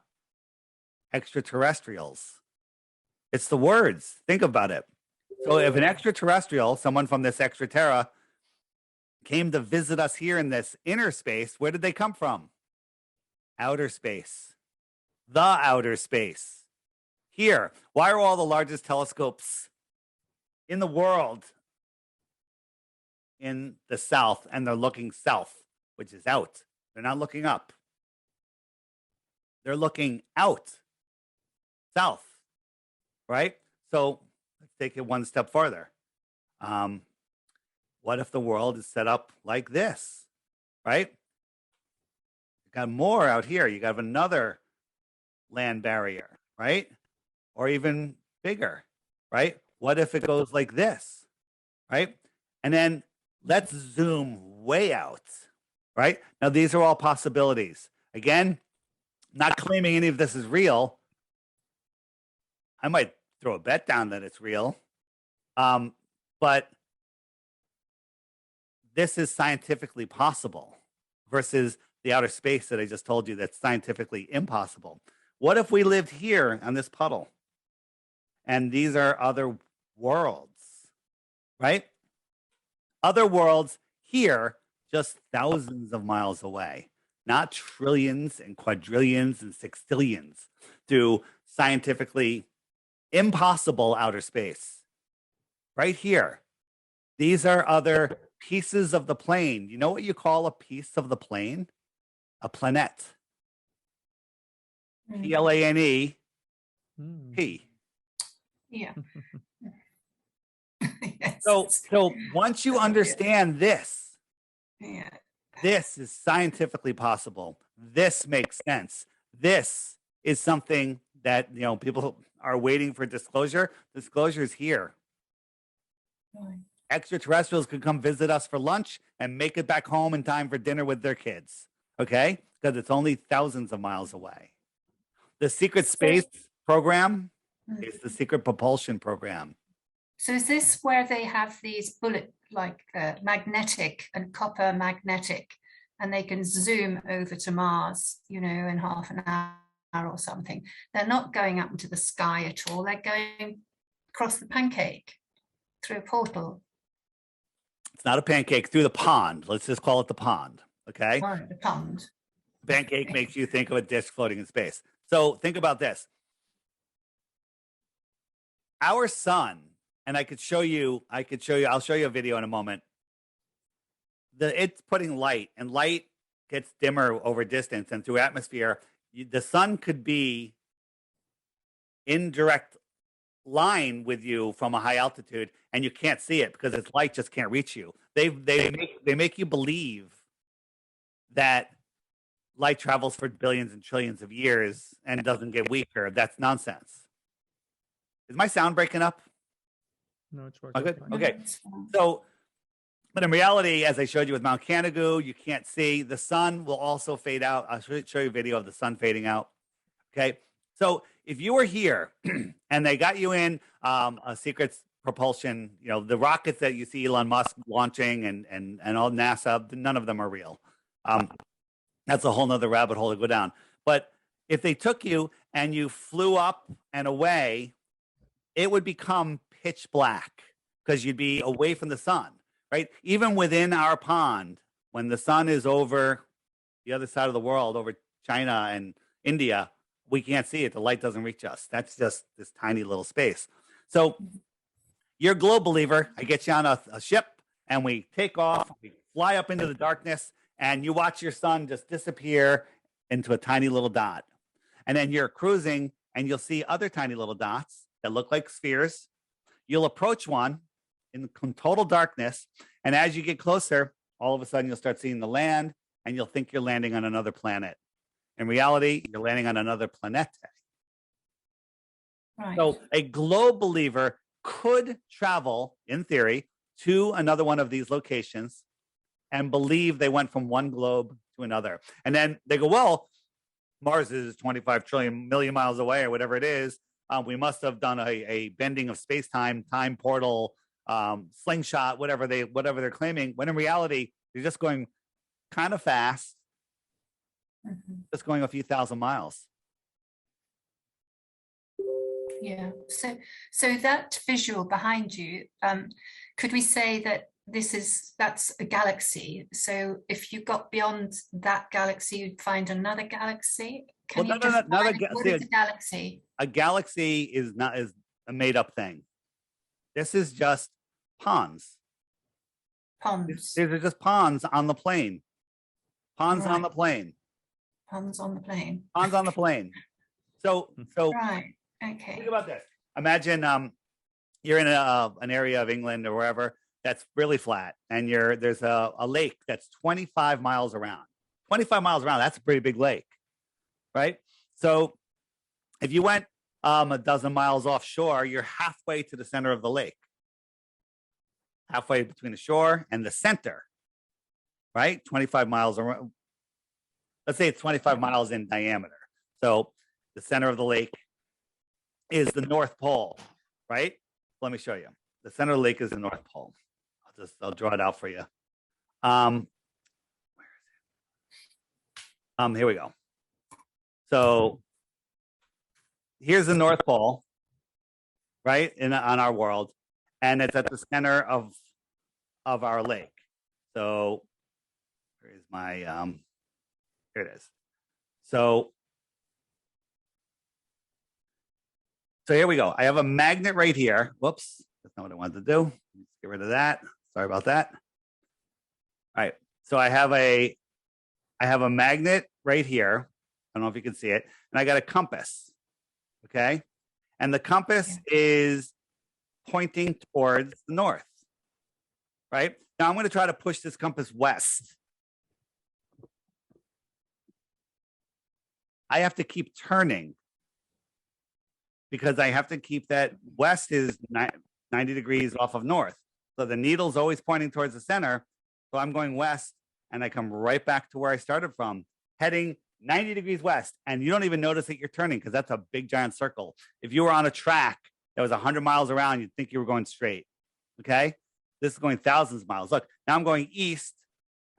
Extraterrestrials. It's the words. Think about it. So if an extraterrestrial, someone from this extra terra, came to visit us here in this inner space, where did they come from? Outer space. The outer space. Here. Why are all the largest telescopes in the world in the south and they're looking south, which is out. They're not looking up. They're looking out, south, right? So let's take it one step further. What if the world is set up like this, right? You got more out here. You got another land barrier, right? Or even bigger, right? What if it goes like this, right? And then let's zoom way out, right? Now, these are all possibilities. Again, not claiming any of this is real. I might throw a bet down that it's real. But this is scientifically possible versus the outer space that I just told you that's scientifically impossible. What if we lived here on this puddle? And these are other worlds, right? Other worlds here, just thousands of miles away, not trillions and quadrillions and sextillions through scientifically impossible outer space. Right here. These are other pieces of the plane. You know what you call a piece of the plane? A planet. Plane. P. Yeah. Yes. So once you understand this, Yeah. this is scientifically possible. This makes sense. This is something that, you know, people are waiting for disclosure. Disclosure is here. Right. Extraterrestrials could come visit us for lunch and make it back home in time for dinner with their kids. Okay? Because it's only thousands of miles away. The secret space program is the secret propulsion program. So is this where they have these bullet, like magnetic and copper magnetic, and they can zoom over to Mars, you know, in half an hour or something? They're not going up into the sky at all. They're going across the pancake through a portal. It's not a pancake, through the pond. Let's just call it the pond. Okay? Oh, the pond. Pancake makes you think of a disk floating in space. So think about this. Our sun, and I'll show you a video in a moment. It's putting light, and light gets dimmer over distance and through atmosphere. The sun could be in direct line with you from a high altitude, and you can't see it because its light just can't reach you. They make you believe that light travels for billions and trillions of years and it doesn't get weaker. That's nonsense. Is my sound breaking up? No, it's working. Okay. fine. Okay. So, but in reality, as I showed you with Mount Canigou, you can't see. The sun will also fade out. I'll show you a video of the sun fading out. Okay. So if you were here and they got you in a secret propulsion, you know, the rockets that you see Elon Musk launching and all NASA, none of them are real. That's a whole nother rabbit hole to go down. But if they took you and you flew up and away, it would become pitch black because you'd be away from the sun, right? Even within our pond, when the sun is over the other side of the world, over China and India, we can't see it. The light doesn't reach us. That's just this tiny little space. So you're a globe believer. I get you on a ship and we take off, we fly up into the darkness, and you watch your sun just disappear into a tiny little dot. And then you're cruising and you'll see other tiny little dots that look like spheres. You'll approach one in total darkness. And as you get closer, all of a sudden you'll start seeing the land and you'll think you're landing on another planet. In reality, you're landing on another planet. Right. So a globe believer could travel, in theory, to another one of these locations and believe they went from one globe to another. And then they go, well, Mars is 25 trillion million miles away or whatever it is. We must have done a bending of space-time, time portal, slingshot, whatever they're claiming, when in reality, they're just going kind of fast, just going a few thousand miles. Yeah. So that visual behind you, could we say that that's a galaxy? So if you got beyond that galaxy, you'd find another galaxy. What is a galaxy? A galaxy is a made up thing. This is just ponds. Ponds. These are just ponds on the plane. Ponds on the Right. plane. Ponds on the plane. Ponds on the plane. So Right. Okay. think about this. Imagine you're in an area of England or wherever that's really flat, and there's a lake that's 25 miles around. 25 miles around, that's a pretty big lake, right? So if you went a dozen miles offshore, you're halfway to the center of the lake. Halfway between the shore and the center, right? 25 miles around. Let's say it's 25 miles in diameter. So the center of the lake is the North Pole, right? Let me show you. The center of the lake is the North Pole. I'll draw it out for you. Here we go. So here's the North Pole, right? On our world, and it's at the center of our lake. So here's my here it is. So here we go. I have a magnet right here. Whoops, that's not what I wanted to do. Let's get rid of that. Sorry about that. All right. So I have a magnet right here. I don't know if you can see it. And I got a compass. Okay. And the compass is pointing towards the north. Right. Now I'm going to try to push this compass west. I have to keep turning because I have to keep that west is 90 degrees off of north. So the needle's always pointing towards the center. So I'm going west and I come right back to where I started from, heading 90 degrees west. And you don't even notice that you're turning because that's a big giant circle. If you were on a track that was 100 miles around, you'd think you were going straight. Okay. This is going thousands of miles. Look, now I'm going east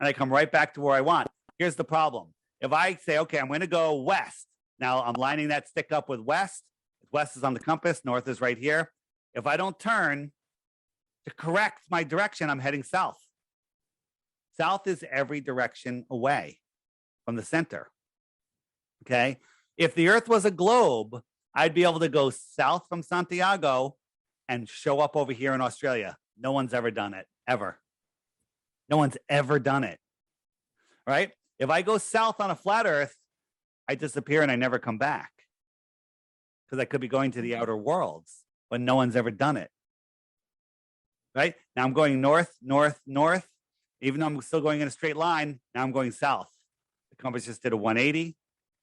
and I come right back to where I want. Here's the problem. If I say, okay, I'm going to go west. Now I'm lining that stick up with west. West is on the compass. North is right here. If I don't turn to correct my direction, I'm heading south. South is every direction away from the center. Okay. If the earth was a globe, I'd be able to go south from Santiago and show up over here in Australia. No one's ever done it, ever. No one's ever done it. Right? If I go south on a flat earth, I disappear and I never come back because I could be going to the outer worlds, but no one's ever done it. Right? Now I'm going north, north, north. Even though I'm still going in a straight line, now I'm going south. The compass just did a 180.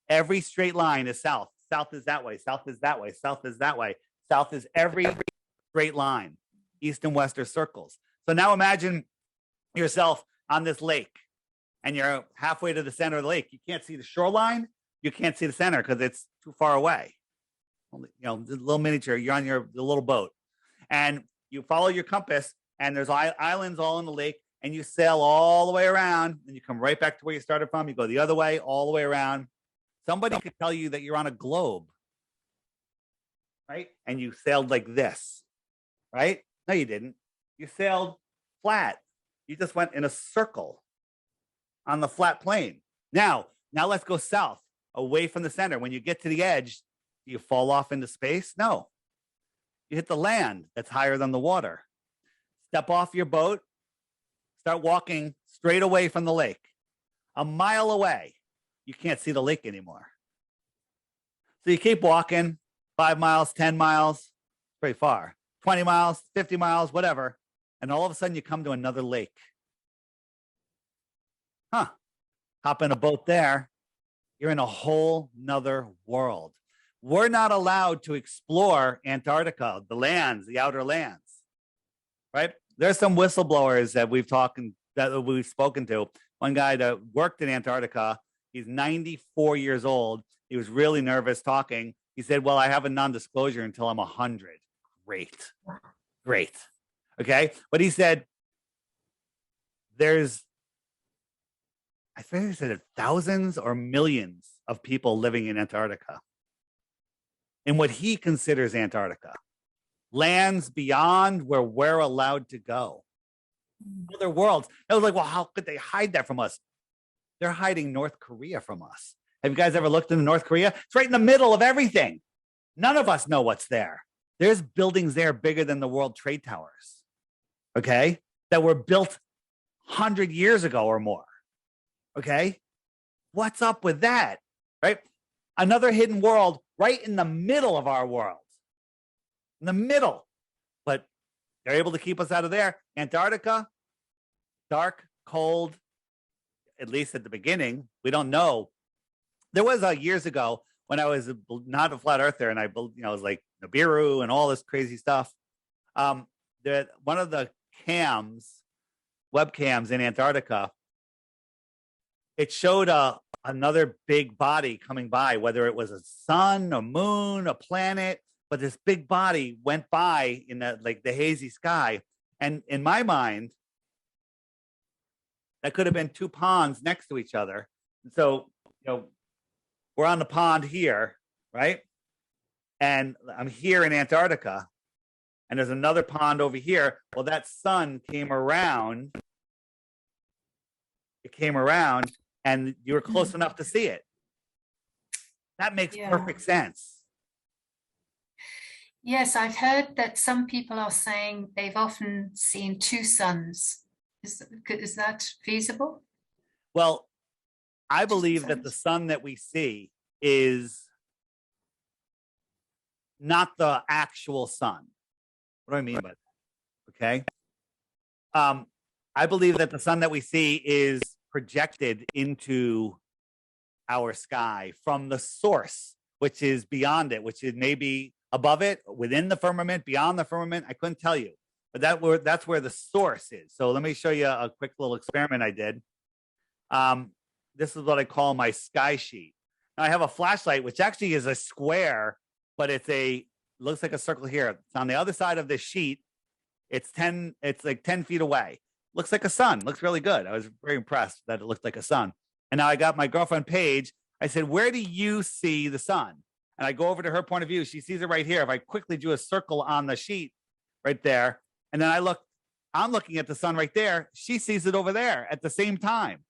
Every straight line is south. South is that way. South is that way. South is that way. South is every straight line. East and west are circles. So now imagine yourself on this lake and you're halfway to the center of the lake. You can't see the shoreline. You can't see the center because it's too far away. You know, the little miniature, you're on the little boat and you follow your compass and there's islands all in the lake and you sail all the way around and you come right back to where you started from. You go the other way, all the way around. Somebody could tell you that you're on a globe, right? And you sailed like this, right? No, you didn't. You sailed flat. You just went in a circle on the flat plane. Now let's go south, away from the center. When you get to the edge, do you fall off into space? No. You hit the land that's higher than the water. Step off your boat, start walking straight away from the lake. A mile away, you can't see the lake anymore. So you keep walking 5 miles, 10 miles, pretty far, 20 miles, 50 miles, whatever. And all of a sudden you come to another lake. Hop in a boat there. You're in a whole nother world. We're not allowed to explore Antarctica, the lands, the outer lands, right? There's some whistleblowers that we've spoken to. One guy that worked in Antarctica, he's 94 years old. He was really nervous talking. He said, well, I have a non-disclosure until I'm 100. Great. Okay. But he said, I think he said thousands or millions of people living in Antarctica. In what he considers Antarctica. Lands beyond where we're allowed to go. Other worlds. I was like, well, how could they hide that from us? They're hiding North Korea from us. Have you guys ever looked into North Korea? It's right in the middle of everything. None of us know what's there. There's buildings there bigger than the World Trade Towers, okay, that were built 100 years ago or more. Okay. What's up with that? Right. Another hidden world right in the middle of our world. In the middle. But they're able to keep us out of there. Antarctica, dark, cold, at least at the beginning. We don't know. There was years ago when I was not a flat earther and I was like Nibiru and all this crazy stuff. One of the webcams in Antarctica, it showed another big body coming by, whether it was a sun, a moon, a planet, but this big body went by in the hazy sky. And in my mind, that could have been two ponds next to each other. And so, we're on the pond here, right? And I'm here in Antarctica, and there's another pond over here. Well, that sun came around. It came around, and you were close enough to see it. That makes perfect sense. Yes, I've heard that some people are saying they've often seen two suns. Is that feasible? Well, I believe that the sun that we see is not the actual sun. What do I mean by that? Okay. I believe that the sun that we see is projected into our sky from the source, which is beyond it, which is maybe above it, within the firmament, beyond the firmament. I couldn't tell you, but that's where the source is. So let me show you a quick little experiment I did. This is what I call my sky sheet. Now I have a flashlight, which actually is a square, but looks like a circle here. It's on the other side of this sheet. It's like 10 feet away. Looks like a sun. Looks really good. I was very impressed that it looked like a sun. And now I got my girlfriend Paige. I said, where do you see the sun? And I go over to her point of view. She sees it right here. If I quickly drew a circle on the sheet right there, and then I'm looking at the sun right there. She sees it over there at the same time.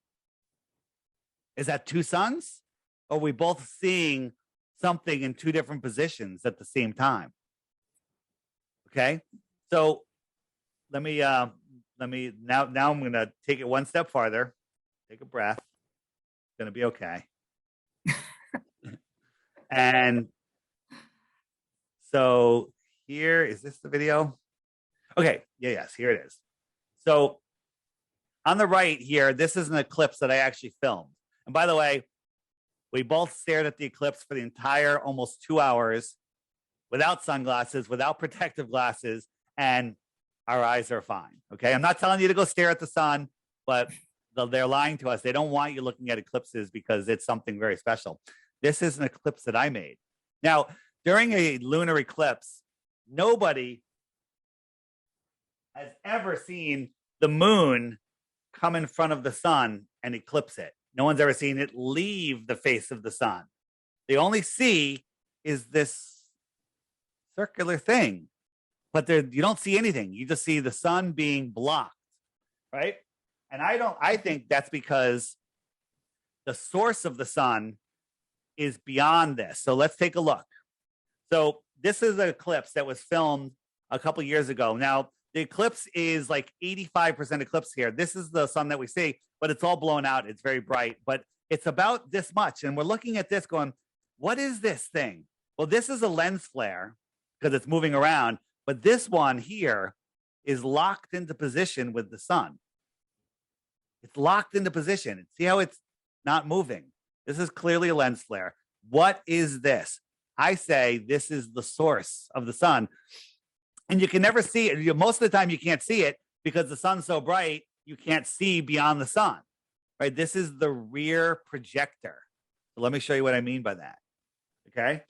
Is that two suns? Or are we both seeing something in two different positions at the same time? Okay. So let me now I'm going to take it one step farther. Take a breath. It's going to be okay. And so here, is this the video? Okay. Yes, here it is. So on the right here, this is an eclipse that I actually filmed. And by the way, we both stared at the eclipse for the entire almost 2 hours without sunglasses, without protective glasses, and our eyes are fine. Okay. I'm not telling you to go stare at the sun, but they're lying to us. They don't want you looking at eclipses because it's something very special. This is an eclipse that I made. Now, during a lunar eclipse, nobody has ever seen the moon come in front of the sun and eclipse it. No one's ever seen it leave the face of the sun. They only see is this circular thing, but you don't see anything. You just see the sun being blocked, right? And I think that's because the source of the sun is beyond this. So let's take a look. So this is an eclipse that was filmed a couple years ago. Now, the eclipse is like 85% eclipse here. This is the sun that we see, but it's all blown out. It's very bright, but it's about this much. And we're looking at this going, what is this thing? Well, this is a lens flare because it's moving around, but this one here is locked into position with the sun. It's locked into position. See how it's not moving? This is clearly a lens flare. What is this? I say this is the source of the sun. And you can never see it. Most of the time you can't see it because the sun's so bright, you can't see beyond the sun, right? This is the rear projector. So let me show you what I mean by that. Okay.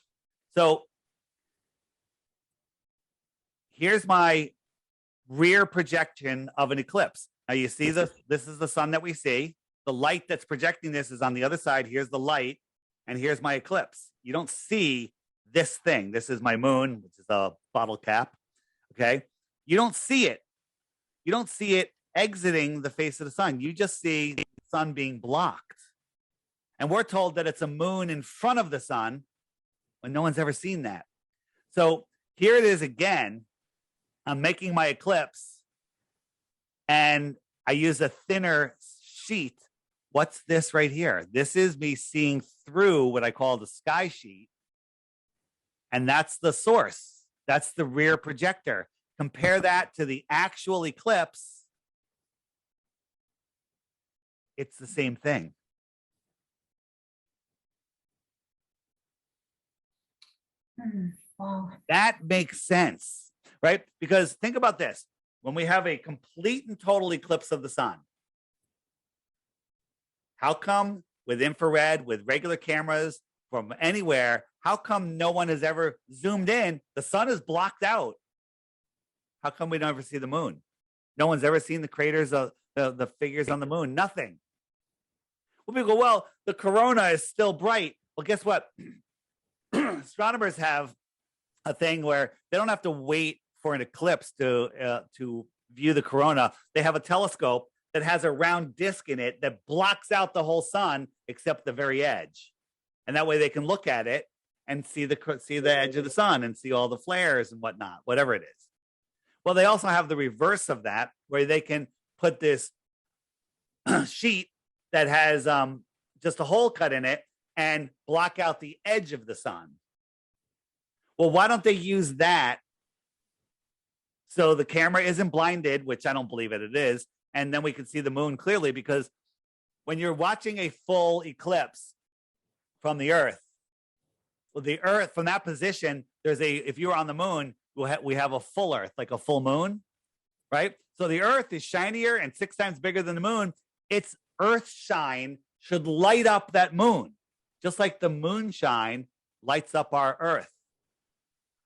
So here's my rear projection of an eclipse. Now you see this is the sun that we see. The light that's projecting this is on the other side. Here's the light, and here's my eclipse. You don't see this thing. This is my moon, which is a bottle cap. Okay. You don't see it. You don't see it exiting the face of the sun. You just see the sun being blocked. And we're told that it's a moon in front of the sun when no one's ever seen that. So here it is again. I'm making my eclipse, and I use a thinner sheet. What's this right here? This is me seeing through what I call the sky sheet. And that's the source. That's the rear projector. Compare that to the actual eclipse. It's the same thing. Wow. That makes sense, right? Because think about this. When we have a complete and total eclipse of the sun, how come with infrared, with regular cameras from anywhere, how come no one has ever zoomed in? The sun is blocked out. How come we don't ever see the moon? No one's ever seen the craters of the figures on the moon. Nothing. Well, people go, well, the corona is still bright. Well, guess what? Astronomers have a thing where they don't have to wait for an eclipse to view the corona. They have a telescope that has a round disc in it that blocks out the whole sun except the very edge, and that way they can look at it and see the edge of the sun and see all the flares and whatnot, whatever it is. Well, they also have the reverse of that, where they can put this sheet that has just a hole cut in it and block out the edge of the sun. Well, why don't they use that so the camera isn't blinded, which I don't believe it is, and then we can see the moon clearly? Because when you're watching a full eclipse from the Earth, well, the Earth from that position, if you were on the moon, we have a full Earth, like a full moon, right? So the Earth is shinier and 6 times bigger than the moon. Its Earth shine should light up that moon, just like the moonshine lights up our Earth.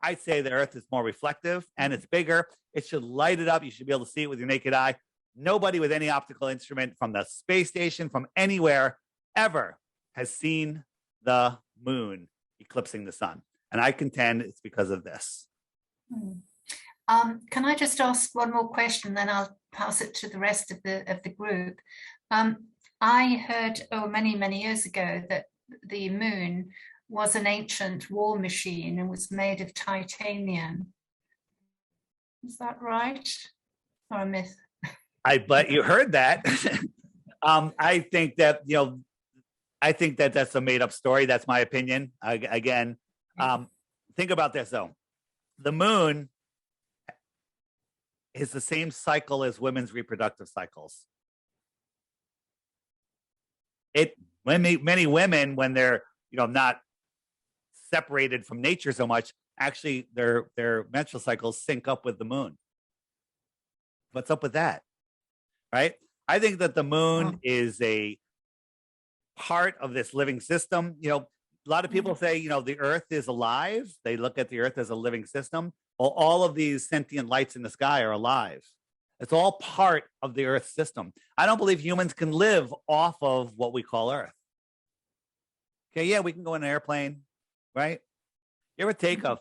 I'd say the Earth is more reflective and it's bigger. It should light it up. You should be able to see it with your naked eye. Nobody with any optical instrument from the space station, from anywhere ever, has seen the moon eclipsing the sun. And I contend it's because of this. Can I just ask one more question, then I'll pass it to the rest of the group. I heard many years ago that the moon was an ancient war machine and was made of titanium. Is that right, or a myth? I bet you heard that. I think that that's a made-up story. That's my opinion. Again, think about this though. The moon is the same cycle as women's reproductive cycles. Many women, when they're not separated from nature so much, actually their menstrual cycles sync up with the moon. What's up with that? Right? I think that the moon is a part of this living system. A lot of people say, the Earth is alive. They look at the Earth as a living system. Well, all of these sentient lights in the sky are alive. It's all part of the Earth system. I don't believe humans can live off of what we call Earth. Okay, yeah, we can go in an airplane, right? You ever take a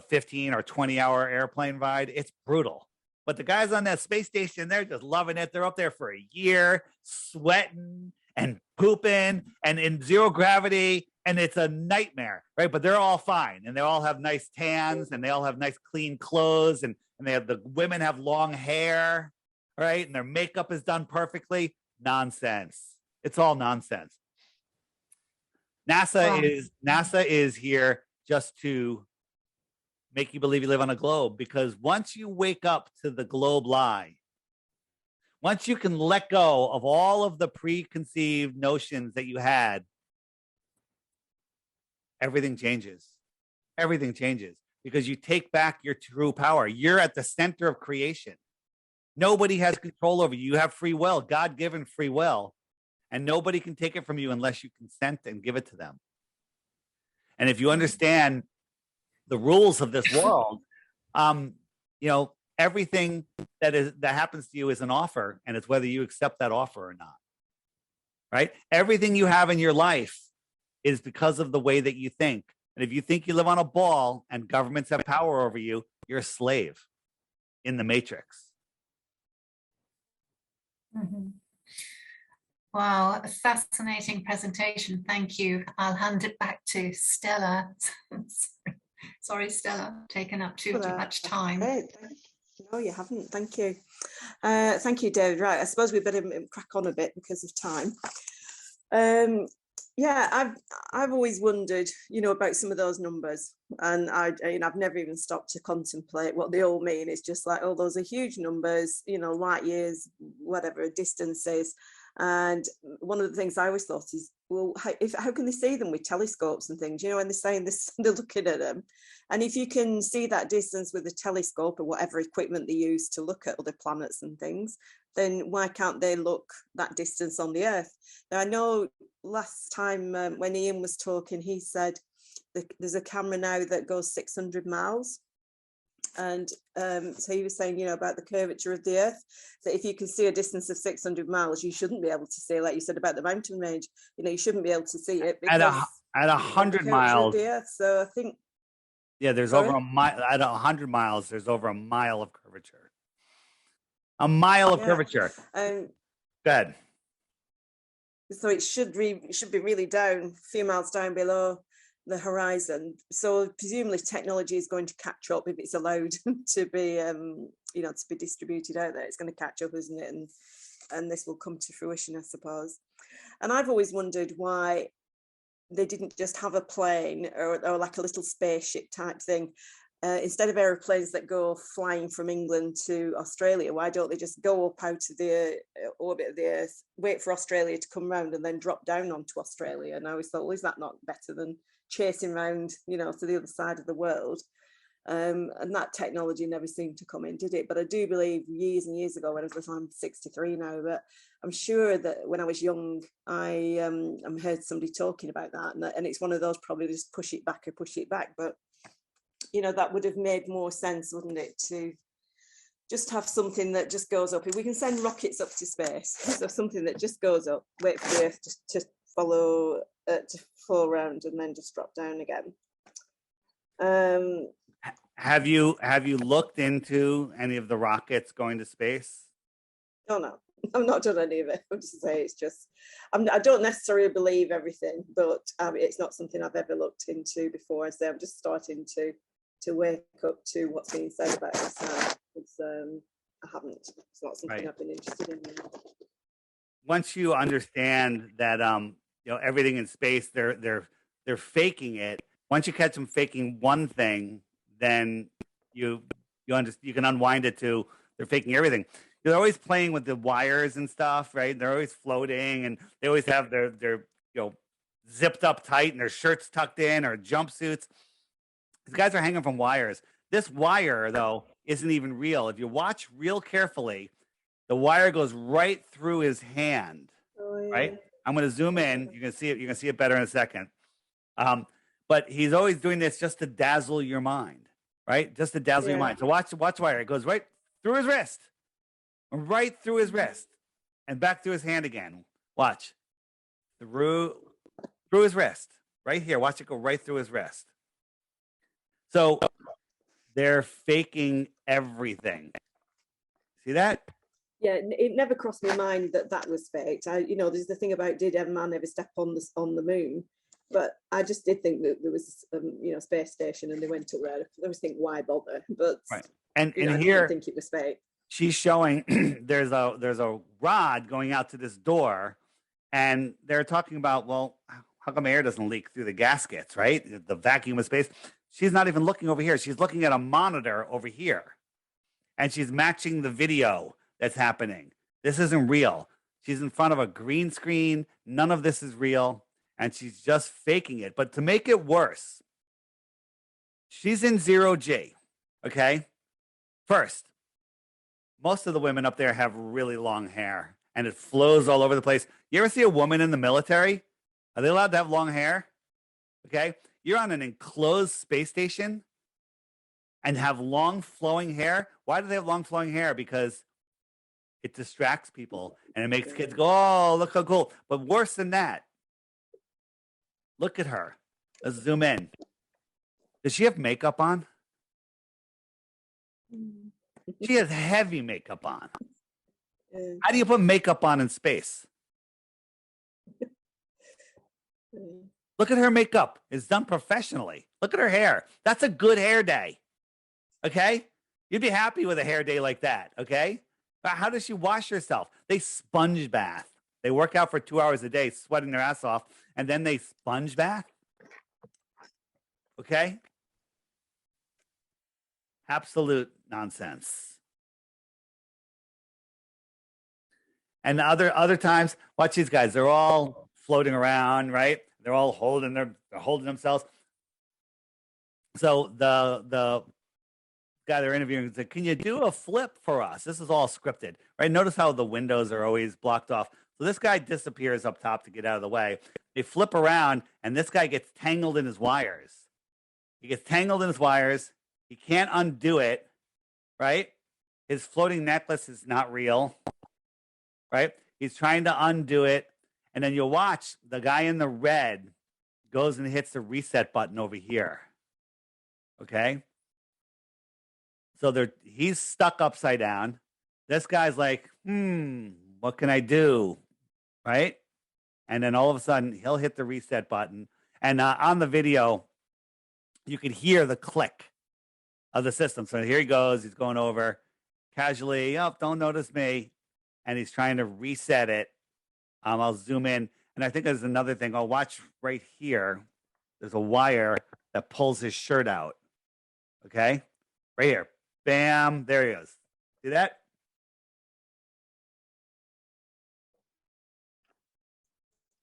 15 or 20 hour airplane ride? It's brutal. But the guys on that space station, they're just loving it. They're up there for a year, sweating and pooping and in zero gravity. And it's a nightmare, right? But they're all fine. And they all have nice tans and they all have nice clean clothes. And the women have long hair, right? And their makeup is done perfectly. Nonsense. It's all nonsense. NASA is here just to make you believe you live on a globe, because once you wake up to the globe lie, once you can let go of all of the preconceived notions that you had, everything changes. Everything changes because you take back your true power. You're at the center of creation. Nobody has control over you. You have free will, God-given free will, and nobody can take it from you unless you consent and give it to them. And if you understand the rules of this world, everything that happens to you is an offer, and it's whether you accept that offer or not. Right? Everything you have in your life is because of the way that you think. And if you think you live on a ball and governments have power over you, you're a slave in the matrix. Mm-hmm. Wow, a fascinating presentation. Thank you. I'll hand it back to Stella. Sorry, Stella, taken up too much time. Great. No, you haven't. Thank you. Thank you, David. Right, I suppose we better crack on a bit because of time. Yeah, I've always wondered, about some of those numbers, and I've never even stopped to contemplate what they all mean. It's just like, oh, those are huge numbers, light years, whatever distances. And one of the things I always thought is, well, how can they see them with telescopes and things? And they're saying this, they're looking at them. And if you can see that distance with a telescope or whatever equipment they use to look at other planets and things, then why can't they look that distance on the Earth? Now, I know last time when Ian was talking, he said there's a camera now that goes 600 miles. And so he was saying, about the curvature of the Earth, that if you can see a distance of 600 miles, you shouldn't be able to see, like you said about the mountain range, you shouldn't be able to see it because at 100 miles. Of the Earth. So I think, yeah, there's over a mile. At 100 miles, there's over a mile of curvature. A mile of curvature. Good. So it should be really down, a few miles down below the horizon. So presumably technology is going to catch up if it's allowed to be, to be distributed out there. It's going to catch up, isn't it? And this will come to fruition, I suppose. And I've always wondered why they didn't just have a plane or like a little spaceship type thing. Instead of aeroplanes that go flying from England to Australia, why don't they just go up out of the orbit of the Earth, wait for Australia to come round and then drop down onto Australia? And I always thought, well, is that not better than chasing around, to the other side of the world? And that technology never seemed to come in, did it? But I do believe years and years ago, when I'm 63 now, but I'm sure that when I was young, I heard somebody talking about that. And it's one of those probably just push it back. But that would have made more sense, wouldn't it, to just have something that just goes up. If we can send rockets up to space, so something that just goes up, wait for the Earth to follow, to fall around and then just drop down again. Have you looked into any of the rockets going to space? No, I've not done any of it. I would just say it's just, I don't necessarily believe everything, but it's not something I've ever looked into before. I say I'm just starting to wake up to what's being said about this now, because I haven't. It's not something I've been interested in. Once you understand that, everything in space, they're faking it. Once you catch them faking one thing, then you can unwind it to they're faking everything. They're always playing with the wires and stuff, right? They're always floating, and they always have their zipped up tight and their shirts tucked in or jumpsuits. These guys are hanging from wires. This wire, though, isn't even real. If you watch real carefully, the wire goes right through his hand. Oh, yeah. Right? I'm going to zoom in. You can see it. You can see it better in a second. But he's always doing this just to dazzle your mind, right? Just to dazzle your mind. So watch wire. It goes right through his wrist, and back through his hand again. Watch through his wrist, right here. Watch it go right through his wrist. So they're faking everything. See that? Yeah, it never crossed my mind that was faked. There's the thing about, did a man ever step on the moon? But I just did think that there was, space station, and they went up there. I always think, why bother? But right. And I here, didn't think it was fake. She's showing there's a rod going out to this door, and they're talking about, well, how come air doesn't leak through the gaskets, right? The vacuum of space. She's not even looking over here. She's looking at a monitor over here, and she's matching the video that's happening. This isn't real. She's in front of a green screen. None of this is real, and she's just faking it. But to make it worse, she's in 0G, okay? First, most of the women up there have really long hair, and it flows all over the place. You ever see a woman in the military? Are they allowed to have long hair? Okay? You're on an enclosed space station and have long flowing hair. Why do they have long flowing hair? Because it distracts people and it makes kids go, oh, look how cool. But worse than that, look at her. Let's zoom in. Does she have makeup on? She has heavy makeup on. How do you put makeup on in space? Look at her makeup. It's done professionally. Look at her hair. That's a good hair day. Okay? You'd be happy with a hair day like that, okay? But how does she wash herself? They sponge bath. They work out for 2 hours a day, sweating their ass off, and then they sponge bath. Okay? Absolute nonsense. And other times, watch these guys. They're all floating around, right? They're all they're holding themselves. So the guy they're interviewing said, "Can you do a flip for us?" This is all scripted, right? Notice how the windows are always blocked off. So this guy disappears up top to get out of the way. They flip around, and this guy gets tangled in his wires. He gets tangled in his wires. He can't undo it, right? His floating necklace is not real, right? He's trying to undo it. And then you'll watch the guy in the red goes and hits the reset button over here. Okay? So he's stuck upside down. This guy's like, what can I do? Right? And then all of a sudden, he'll hit the reset button. And on the video, you could hear the click of the system. So here he goes. He's going over casually. Oh, don't notice me. And he's trying to reset it. I'll zoom in. And I think there's another thing. I'll watch right here. There's a wire that pulls his shirt out. Okay? Right here. Bam. There he is. See that?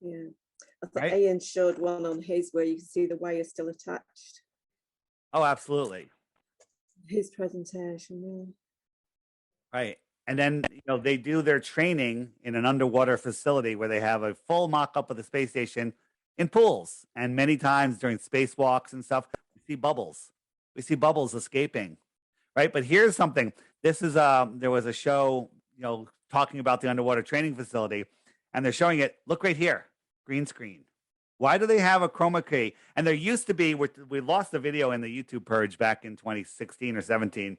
Yeah. I think Right? Ian showed one on his where you can see the wire still attached. Oh, absolutely. His presentation, yeah. Right. And then, they do their training in an underwater facility where they have a full mock-up of the space station in pools. And many times during spacewalks and stuff, we see bubbles. We see bubbles escaping, right? But here's something. This is, there was a show, talking about the underwater training facility, and they're showing it. Look right here, green screen. Why do they have a chroma key? And there used to be, we lost the video in the YouTube purge back in 2016 or 17.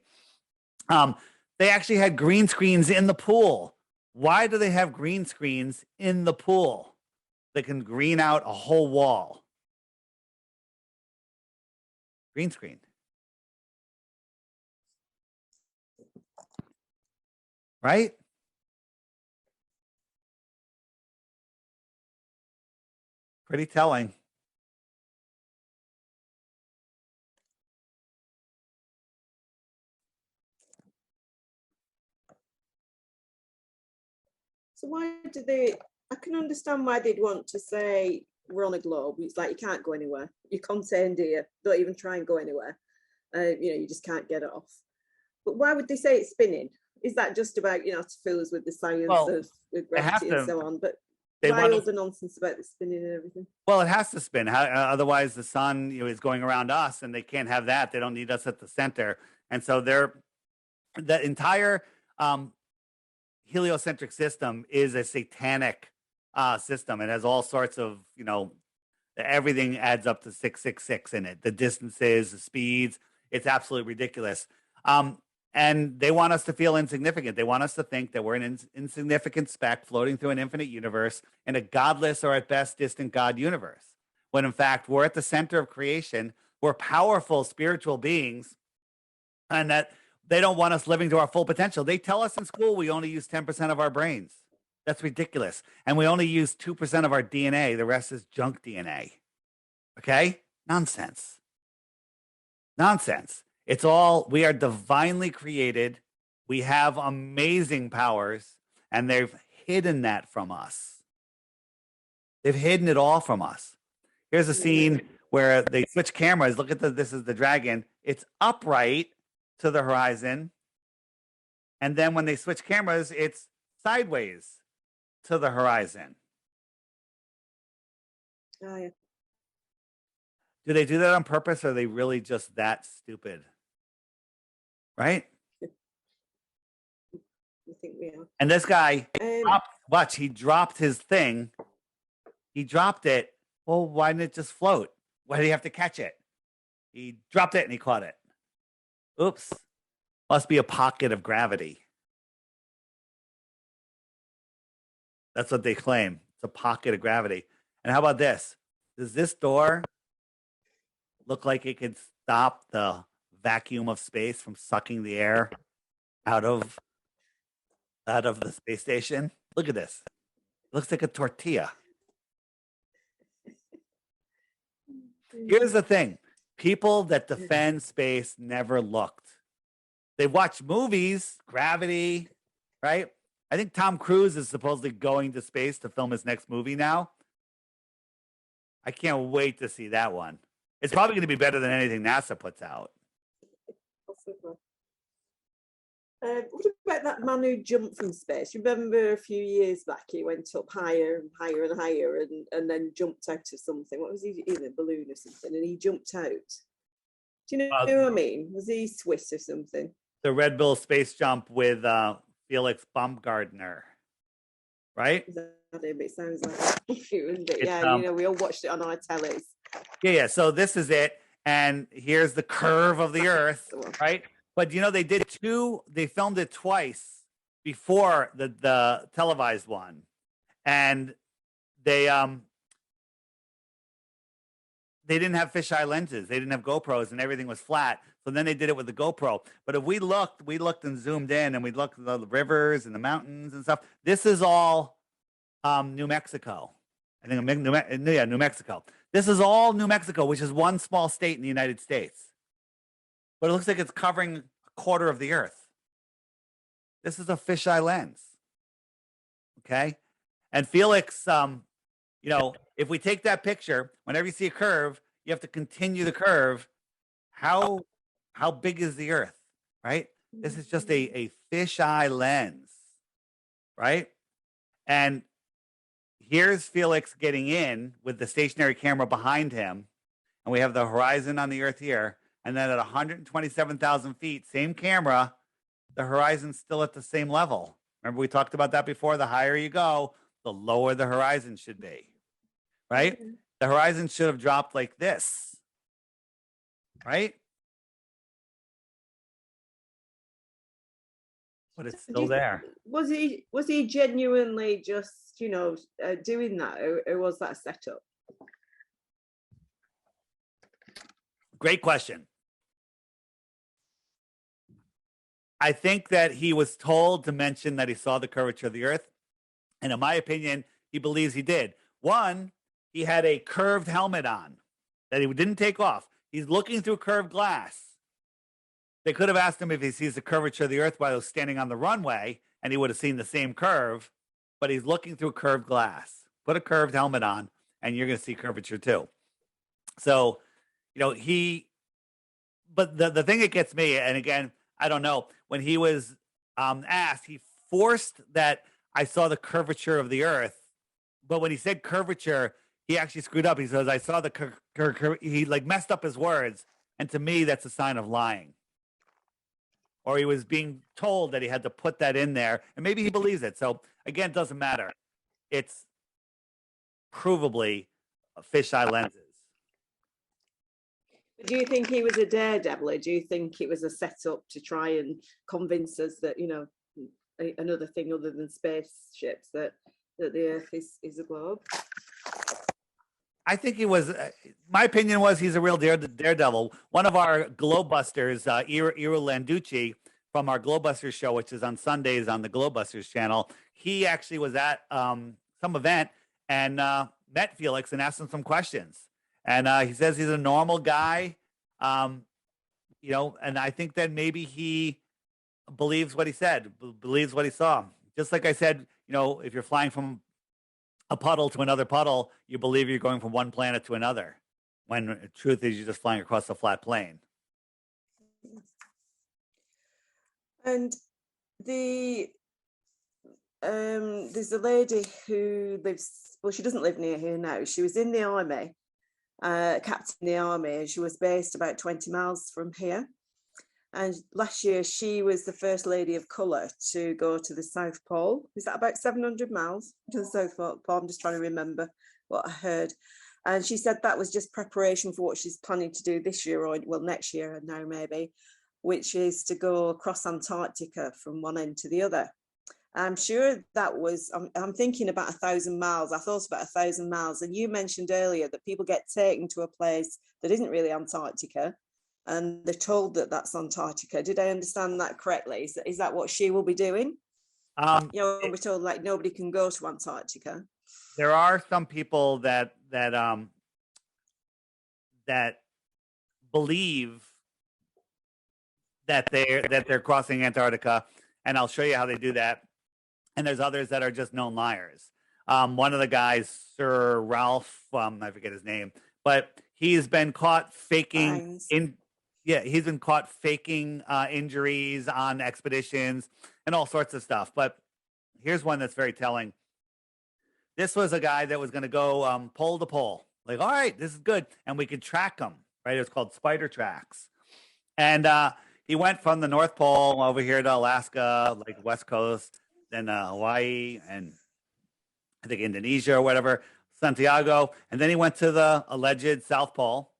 They actually had green screens in the pool. Why do they have green screens in the pool? They can green out a whole wall. Green screen. Right? Pretty telling. So why do they, I can understand why they'd want to say we're on a globe. It's like you can't go anywhere. You're contained here. Don't even try and go anywhere. You just can't get it off. But why would they say it's spinning? Is that just about, to fool us with the science of gravity and so on? But why all the nonsense about the spinning and everything? Well, it has to spin. Otherwise, the sun is going around us, and they can't have that. They don't need us at the center. And so the entire heliocentric system is a satanic system. It has all sorts of, everything adds up to 666 in it. The distances, the speeds, it's absolutely ridiculous. And they want us to feel insignificant. They want us to think that we're an insignificant speck floating through an infinite universe in a godless or at best distant God universe. When in fact, we're at the center of creation. We're powerful spiritual beings, and that they don't want us living to our full potential. They tell us in school we only use 10% of our brains. That's ridiculous. And we only use 2% of our DNA. The rest is junk DNA. Okay? Nonsense. Nonsense. It's all, we are divinely created. We have amazing powers, and they've hidden that from us. They've hidden it all from us. Here's a scene where they switch cameras. Look at this is the dragon. It's upright to the horizon. And then when they switch cameras, it's sideways to the horizon. Oh, yeah. Do they do that on purpose, or are they really just that stupid? Right? I think we are. And this guy, he dropped his thing. He dropped it. Well, why didn't it just float? Why did he have to catch it? He dropped it and he caught it. Oops. Must be a pocket of gravity. That's what they claim. It's a pocket of gravity. And how about this? Does this door look like it could stop the vacuum of space from sucking the air out of the space station. Look at this. It looks like a tortilla. Here's the thing. People that defend space never looked. They watched movies, Gravity, right? I think Tom Cruise is supposedly going to space to film his next movie now. I can't wait to see that one. It's probably going to be better than anything NASA puts out. What about that man who jumped from space? You remember a few years back, he went up higher and higher and higher and then jumped out of something. What was he in a balloon or something? And he jumped out. Do you know what I mean? Was he Swiss or something? The Red Bull space jump with Felix Baumgartner, right? It sounds like it? Yeah, we all watched it on our tellies. Yeah. So this is it. And here's the curve of the Earth, right? But they filmed it twice before the televised one. And they didn't have fisheye lenses. They didn't have GoPros and everything was flat. So then they did it with the GoPro. But if we looked and zoomed in and we looked at the rivers and the mountains and stuff. This is all New Mexico. I think New Mexico. This is all New Mexico, which is one small state in the United States. But it looks like it's covering a quarter of the Earth. This is a fisheye lens. Okay? And Felix, if we take that picture, whenever you see a curve, you have to continue the curve. How big is the Earth, right? This is just a fisheye lens, right? And here's Felix getting in with the stationary camera behind him. And we have the horizon on the Earth here. And then at 127,000 feet, same camera, the horizon's still at the same level. Remember, we talked about that before. The higher you go, the lower the horizon should be, right? Mm-hmm. The horizon should have dropped like this, right? But it's still there. Was he genuinely just, doing that, or was that a setup? Great question. I think that he was told to mention that he saw the curvature of the Earth. And in my opinion, he believes he did. One, he had a curved helmet on that he didn't take off. He's looking through curved glass. They could have asked him if he sees the curvature of the Earth while he was standing on the runway, and he would have seen the same curve, but he's looking through curved glass. Put a curved helmet on, and you're going to see curvature too. So, but the thing that gets me, and again, I don't know, when he was asked, he forced that I saw the curvature of the Earth. But when he said curvature, he actually screwed up. He says, I saw the he messed up his words. And to me, that's a sign of lying. Or he was being told that he had to put that in there. And maybe he believes it. So again, it doesn't matter. It's provably fisheye lenses. Do you think he was a daredevil, or do you think it was a setup to try and convince us that, another thing other than spaceships, that the Earth is a globe? I think he was, my opinion was he's a real daredevil. One of our Globebusters, Ira Landucci, from our Globebusters show, which is on Sundays on the Globebusters channel, he actually was at some event and met Felix and asked him some questions. And he says he's a normal guy, and I think that maybe he believes what he said, believes what he saw. Just like I said, if you're flying from a puddle to another puddle, you believe you're going from one planet to another, when the truth is you're just flying across a flat plane. And there's a lady who lives, well, she doesn't live near here now. She was in the army. Captain in the army. She was based about 20 miles from here, and last year she was the first lady of colour to go to the South Pole. Is that about 700 miles to the South Pole? I'm just trying to remember what I heard. And she said that was just preparation for what she's planning to do this year, or next year now maybe, which is to go across Antarctica from one end to the other. I'm sure that was, I'm thinking about 1,000 miles. I thought about 1,000 miles. And you mentioned earlier that people get taken to a place that isn't really Antarctica. and they're told that that's Antarctica. Did I understand that correctly? Is that what she will be doing? You know, we're told like nobody can go to Antarctica. There are some people that believe that they're crossing Antarctica, and I'll show you how they do that. And there's others that are just known liars. One of the guys, Sir Ralph, I forget his name, but he's been caught faking he's been caught faking injuries on expeditions and all sorts of stuff. But here's one that's very telling. This was a guy that was going to go pole to pole. Like, all right, this is good. And we could track him, right? It was called spider tracks. And he went from the North Pole over here to Alaska, like West Coast, then Hawaii, and I think Indonesia or whatever, Santiago. And then he went to the alleged South Pole.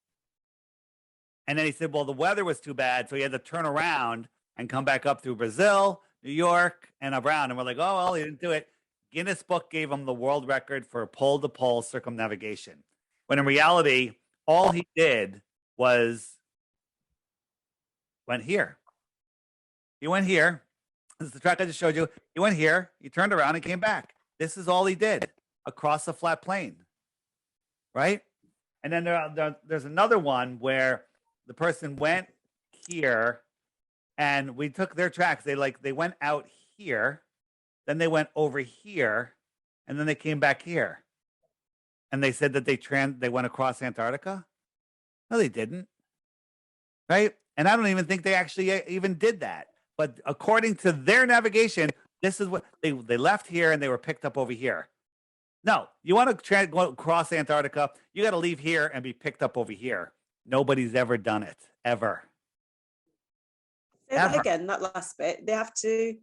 And then he said, well, the weather was too bad. So he had to turn around and come back up through Brazil, New York, and around. And we're like, oh, well, he didn't do it. Guinness Book gave him the world record for pole-to-pole circumnavigation. When in reality, all he did was went here. He went here. This is the track I just showed you. He went here. He turned around and came back. This is all he did across a flat plain, right? And then there's another one where the person went here, and we took their tracks. They went out here, then they went over here, and then they came back here. And they said that they went across Antarctica. No, they didn't. Right? And I don't even think they actually even did that. But according to their navigation, this is what they left here and they were picked up over here. No, you want to go across Antarctica, you got to leave here and be picked up over here. Nobody's ever done it, ever. Say that again, that last bit. They have to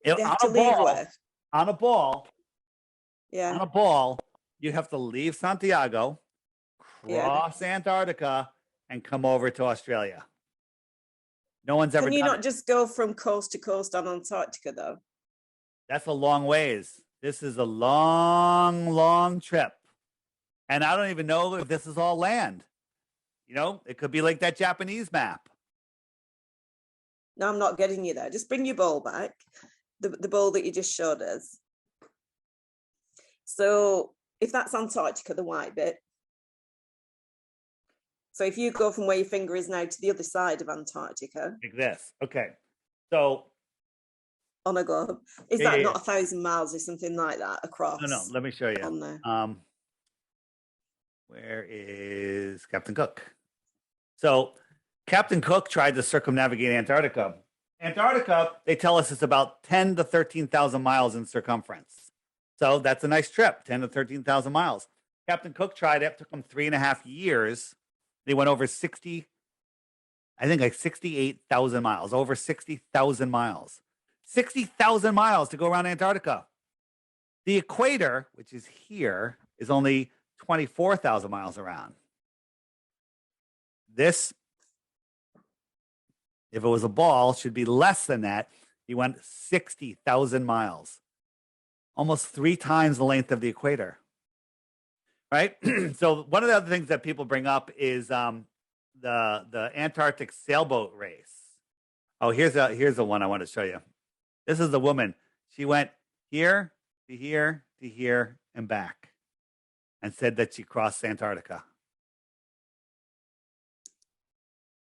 leave where? On a ball. Yeah. On a ball, you have to leave Santiago, cross Antarctica, and come over to Australia. No one's ever done it. Can you not just go from coast to coast on Antarctica, though? That's a long ways. This is a long, long trip. And I don't even know if this is all land. You know, it could be like that Japanese map. No, I'm not getting you there. Just bring your bowl back. The bowl that you just showed us. So if that's Antarctica, the white bit. So if you go from where your finger is now to the other side of Antarctica. Like this. Okay. So. On a globe. Is that not 1,000 miles or something like that across? No. Let me show you. On there. Where is Captain Cook? So Captain Cook tried to circumnavigate Antarctica. Antarctica, they tell us it's about 10 to 13,000 miles in circumference. So that's a nice trip, 10 to 13,000 miles. Captain Cook tried it, took him 3.5 years. They went over 68,000 miles, over 60,000 miles. 60,000 miles to go around Antarctica. The equator, which is here, is only 24,000 miles around. This, if it was a ball, should be less than that. He went 60,000 miles, almost 3 times the length of the equator. Right? So one of the other things that people bring up is the Antarctic sailboat race. Oh, here's the one I want to show you. This is the woman. She went here to here to here and back, and said that she crossed Antarctica.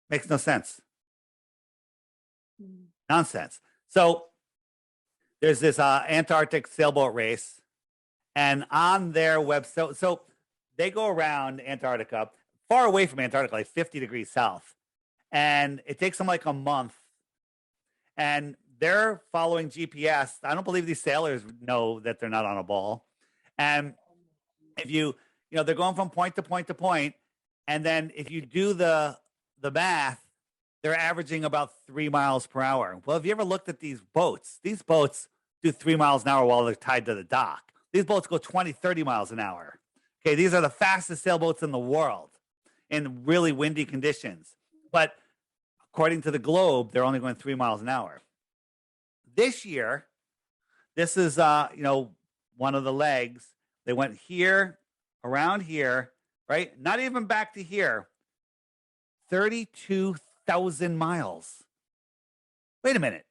Makes no sense. Nonsense. So there's this Antarctic sailboat race, and on their website, so they go around Antarctica, far away from Antarctica, like 50 degrees south, and it takes them like a month. And they're following GPS. I don't believe these sailors know that they're not on a ball. And if they're going from point to point to point, and then if you do the math, they're averaging about 3 miles per hour. Well, have you ever looked at these boats? These boats do 3 miles an hour while they're tied to the dock. These boats go 20, 30 miles an hour. Okay, these are the fastest sailboats in the world in really windy conditions. But according to the Globe, they're only going 3 miles an hour. This year, this is one of the legs. They went here, around here, right? Not even back to here. 32,000 miles. Wait a minute.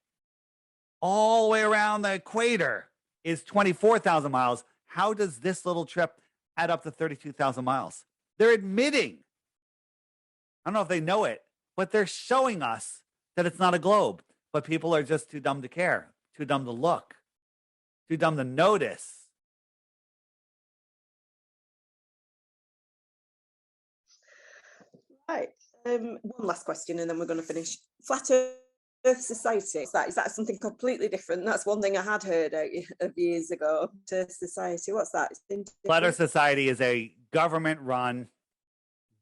All the way around the equator is 24,000 miles. How does this little trip add up to 32,000 miles? They're admitting, I don't know if they know it, but they're showing us that it's not a globe. But people are just too dumb to care, too dumb to look, too dumb to notice. Right. One last question, and then we're going to finish. Flat Earth Society. Is that something completely different? That's one thing I had heard of years ago. Earth Society. What's that? Flat Earth Society is a government-run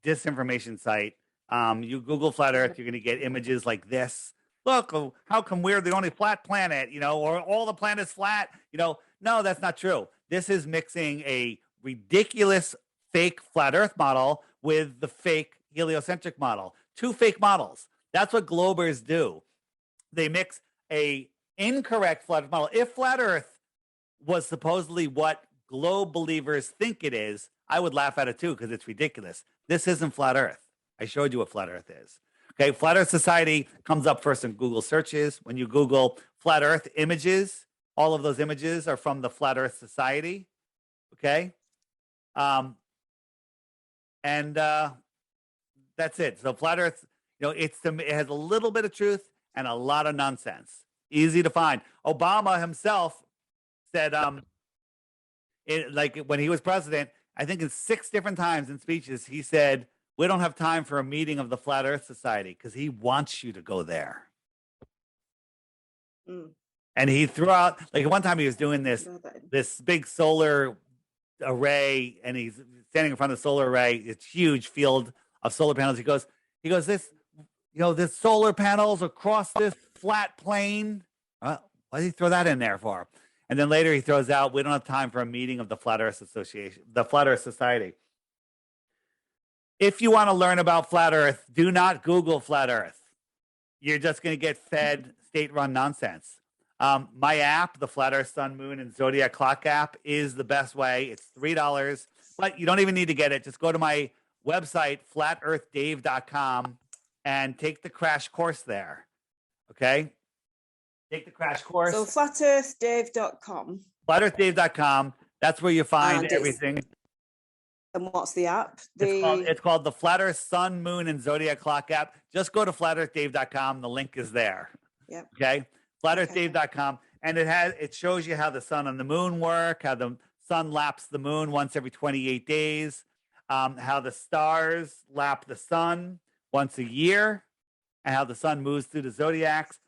disinformation site. You Google Flat Earth, you're going to get images like this. Look, how come we're the only flat planet? Or all the planets flat? No, that's not true. This is mixing a ridiculous fake flat Earth model with the fake heliocentric model. Two fake models. That's what globers do. They mix a incorrect flat Earth model. If flat Earth was supposedly what globe believers think it is, I would laugh at it too because it's ridiculous. This isn't flat Earth. I showed you what flat Earth is. Okay, Flat Earth Society comes up first in Google searches. When you Google Flat Earth images, all of those images are from the Flat Earth Society. Okay, and that's it. So Flat Earth, it has a little bit of truth and a lot of nonsense. Easy to find. Obama himself said, like when he was president, I think in 6 different times in speeches, he said, we don't have time for a meeting of the Flat Earth Society because he wants you to go there. Mm. And he threw out, like one time he was doing this big solar array, and he's standing in front of the solar array. It's huge field of solar panels. He goes, this solar panels across this flat plane. Why did he throw that in there for? And then later he throws out, we don't have time for a meeting of the Flat Earth Association, the Flat Earth Society. If you want to learn about flat Earth, do not Google flat Earth. You're just going to get fed state-run nonsense. My app, the Flat Earth Sun, Moon, and Zodiac Clock app, is the best way. It's $3, but you don't even need to get it. Just go to my website, flatearthdave.com, and take the crash course there. Okay? Take the crash course. So flatearthdave.com. Flatearthdave.com. That's where you find everything. And what's the app? It's called the Flat Earth Sun, Moon, and Zodiac Clock app. Just go to flatearthdave.com. The link is there. Yep. Okay? Flatearthdave.com. And it shows you how the sun and the moon work, how the sun laps the moon once every 28 days, how the stars lap the sun once a year, and how the sun moves through the zodiacs.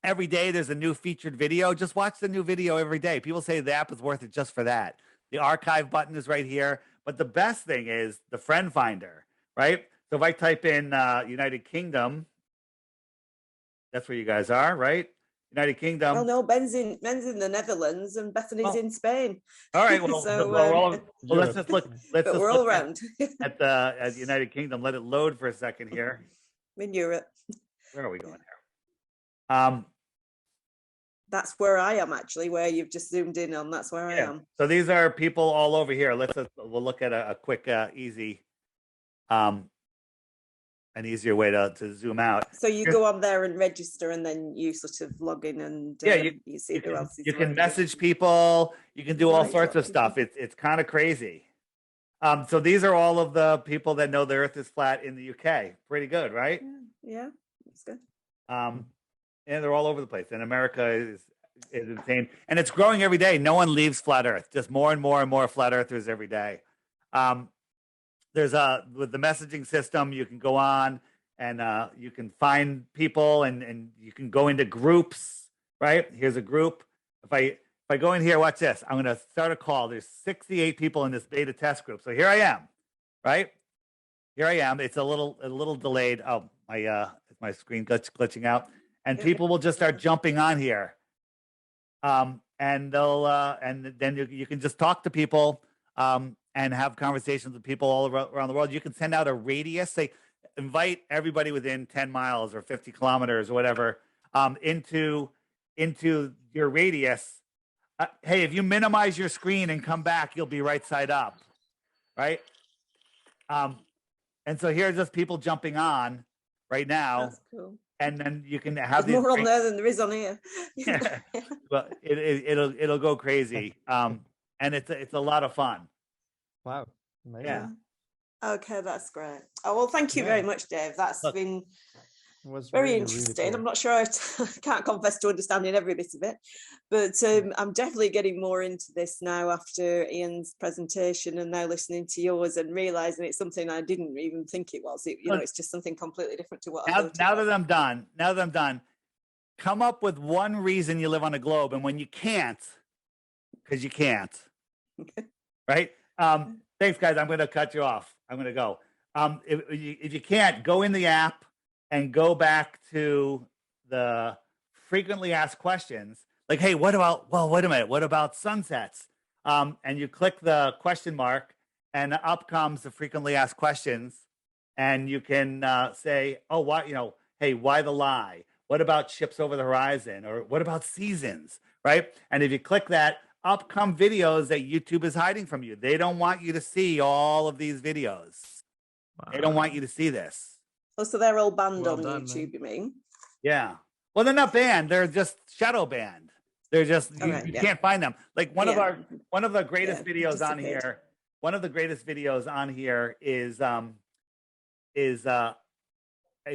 Every day there's a new featured video. Just watch the new video every day. People say the app is worth it just for that. The archive button is right here. But the best thing is the friend finder, right? So if I type in United Kingdom, that's where you guys are, right? United Kingdom. Oh no, Ben's in the Netherlands and Bethany's in Spain. All right, well, let's just look. We're all around at the United Kingdom. Let it load for a second here. I'm in Europe. Where are we going here? That's where I am actually. Where you've just zoomed in on. That's where I am. So these are people all over here. We'll look at a quick, easy, an easier way to zoom out. So you go on there and register, and then you sort of log in and you see who else is. You can message people. You can do all sorts of stuff. It's kind of crazy. So these are all of the people that know the Earth is flat in the UK. Pretty good, right? Yeah, that's good. And they're all over the place. And America is insane. And it's growing every day. No one leaves flat Earth. Just more and more and more flat earthers every day. There's with the messaging system, you can go on and you can find people and you can go into groups, right? Here's a group. If I go in here, watch this. I'm going to start a call. There's 68 people in this beta test group. So here I am, right? Here I am. It's a little delayed. Oh, my screen glitching out. And people will just start jumping on here, and they'll and then you can just talk to people and have conversations with people all around the world. You can send out a radius, say, invite everybody within 10 miles or 50 kilometers or whatever into your radius. Hey, if you minimize your screen and come back, you'll be right side up, right? And so here's just people jumping on right now. That's cool. And then you can have There's more on there than there is on here. Well, it'll go crazy. And it's a lot of fun. Wow. Amazing. Yeah. Okay, that's great. Oh, well, thank you very much, Dave. That's been Was very really, interesting. really cool. I'm not sure I can't confess to understanding every bit of it, but I'm definitely getting more into this now after Ian's presentation and now listening to yours and realizing it's something I didn't even think it was. It's just something completely different to what I thought. Now that I'm done, come up with one reason you live on a globe, and when you can't, because you can't, right? Thanks, guys. I'm going to cut you off. I'm going to go. If you can't, go in the app and go back to the frequently asked questions. Like, hey, wait a minute. What about sunsets? And you click the question mark, and up comes the frequently asked questions. And you can say, oh, hey, why the lie? What about ships over the horizon? Or what about seasons, right? And if you click that, up come videos that YouTube is hiding from you. They don't want you to see all of these videos. Wow. They don't want you to see this. Oh, so they're all banned on YouTube, you mean? Yeah. Well, they're not banned. They're just shadow banned. They're just, you can't find them. Like one of the greatest videos on here, one of the greatest videos on here is A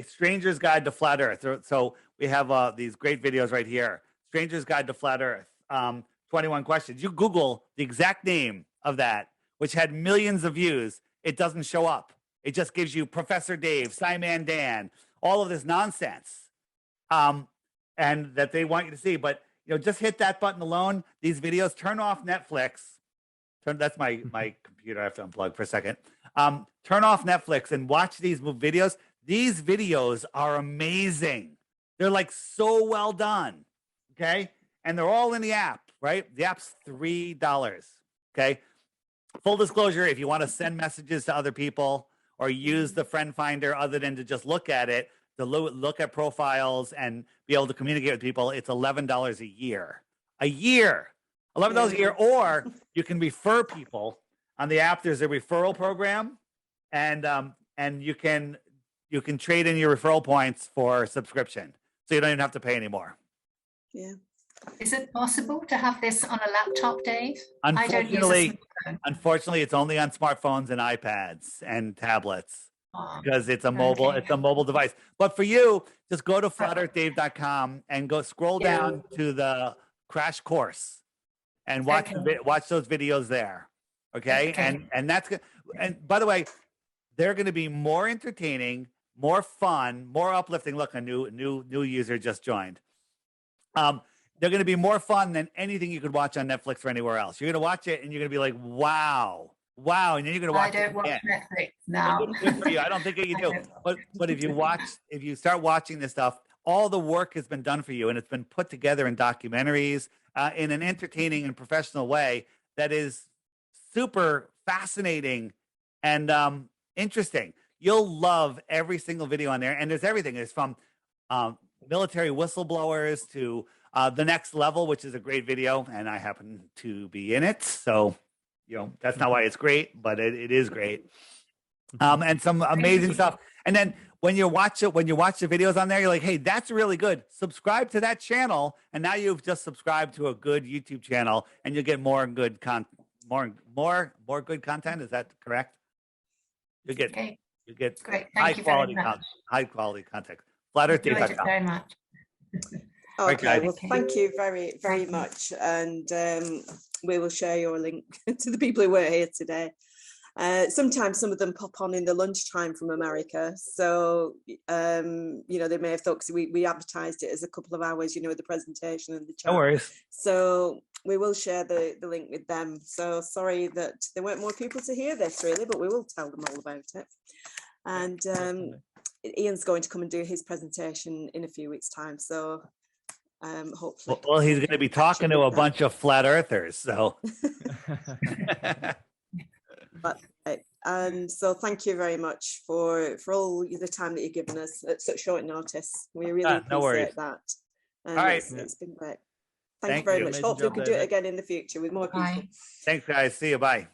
Stranger's Guide to Flat Earth. So we have these great videos right here. Stranger's Guide to Flat Earth. 21 questions. You Google the exact name of that, which had millions of views. It doesn't show up. It just gives you Professor Dave, Simon Dan, all of this nonsense, and that they want you to see. But just hit that button alone. These videos. Turn off Netflix. That's my computer. I have to unplug for a second. Turn off Netflix and watch these videos. These videos are amazing. They're like so well done. Okay. And they're all in the app, right? The app's $3. Okay. Full disclosure, if you want to send messages to other people or use the friend finder other than to just look at it, to look at profiles and be able to communicate with people, it's $11 a year. A year. $11 a year. Or you can refer people on the app. There's a referral program, and you can trade in your referral points for subscription. So you don't even have to pay anymore. Yeah. Is it possible to have this on a laptop, Dave? Unfortunately, it's only on smartphones and iPads and tablets because it's a mobile device. But for you, just go to flatearthdave.com and go scroll down to the crash course and watch those videos there. Okay? And that's good. And by the way, they're going to be more entertaining, more fun, more uplifting. Look, a new user just joined. They're going to be more fun than anything you could watch on Netflix or anywhere else. You're going to watch it and you're going to be like, wow. And then you're going to watch it. I don't watch Netflix now. I don't think you do. But if you start watching this stuff, all the work has been done for you and it's been put together in documentaries in an entertaining and professional way that is super fascinating and interesting. You'll love every single video on there. And there's everything. It's from military whistleblowers to The Next Level, which is a great video, and I happen to be in it. So, that's not why it's great, but it is great. And some amazing stuff. And then when you watch the videos on there, you're like, hey, that's really good. Subscribe to that channel. And now you've just subscribed to a good YouTube channel and you'll get more good content. Is that correct? You get high quality content. FlatEarthDave.com. Very much. Okay, well, thank you very, very much. And we will share your link to the people who were here today. Sometimes some of them pop on in the lunchtime from America. So, they may have thought, because we advertised it as a couple of hours, the presentation and the chat. No worries. So we will share the link with them. So sorry that there weren't more people to hear this, really, but we will tell them all about it. And Ian's going to come and do his presentation in a few weeks' time. So hopefully. Well, he's going to be talking to a bunch of flat earthers. So. And so thank you very much for all the time that you've given us at such short notice. We really appreciate that. All right. It's been great. Thank you very much. Hopefully we can do it again in the future with more people. Thanks, guys. See you. Bye.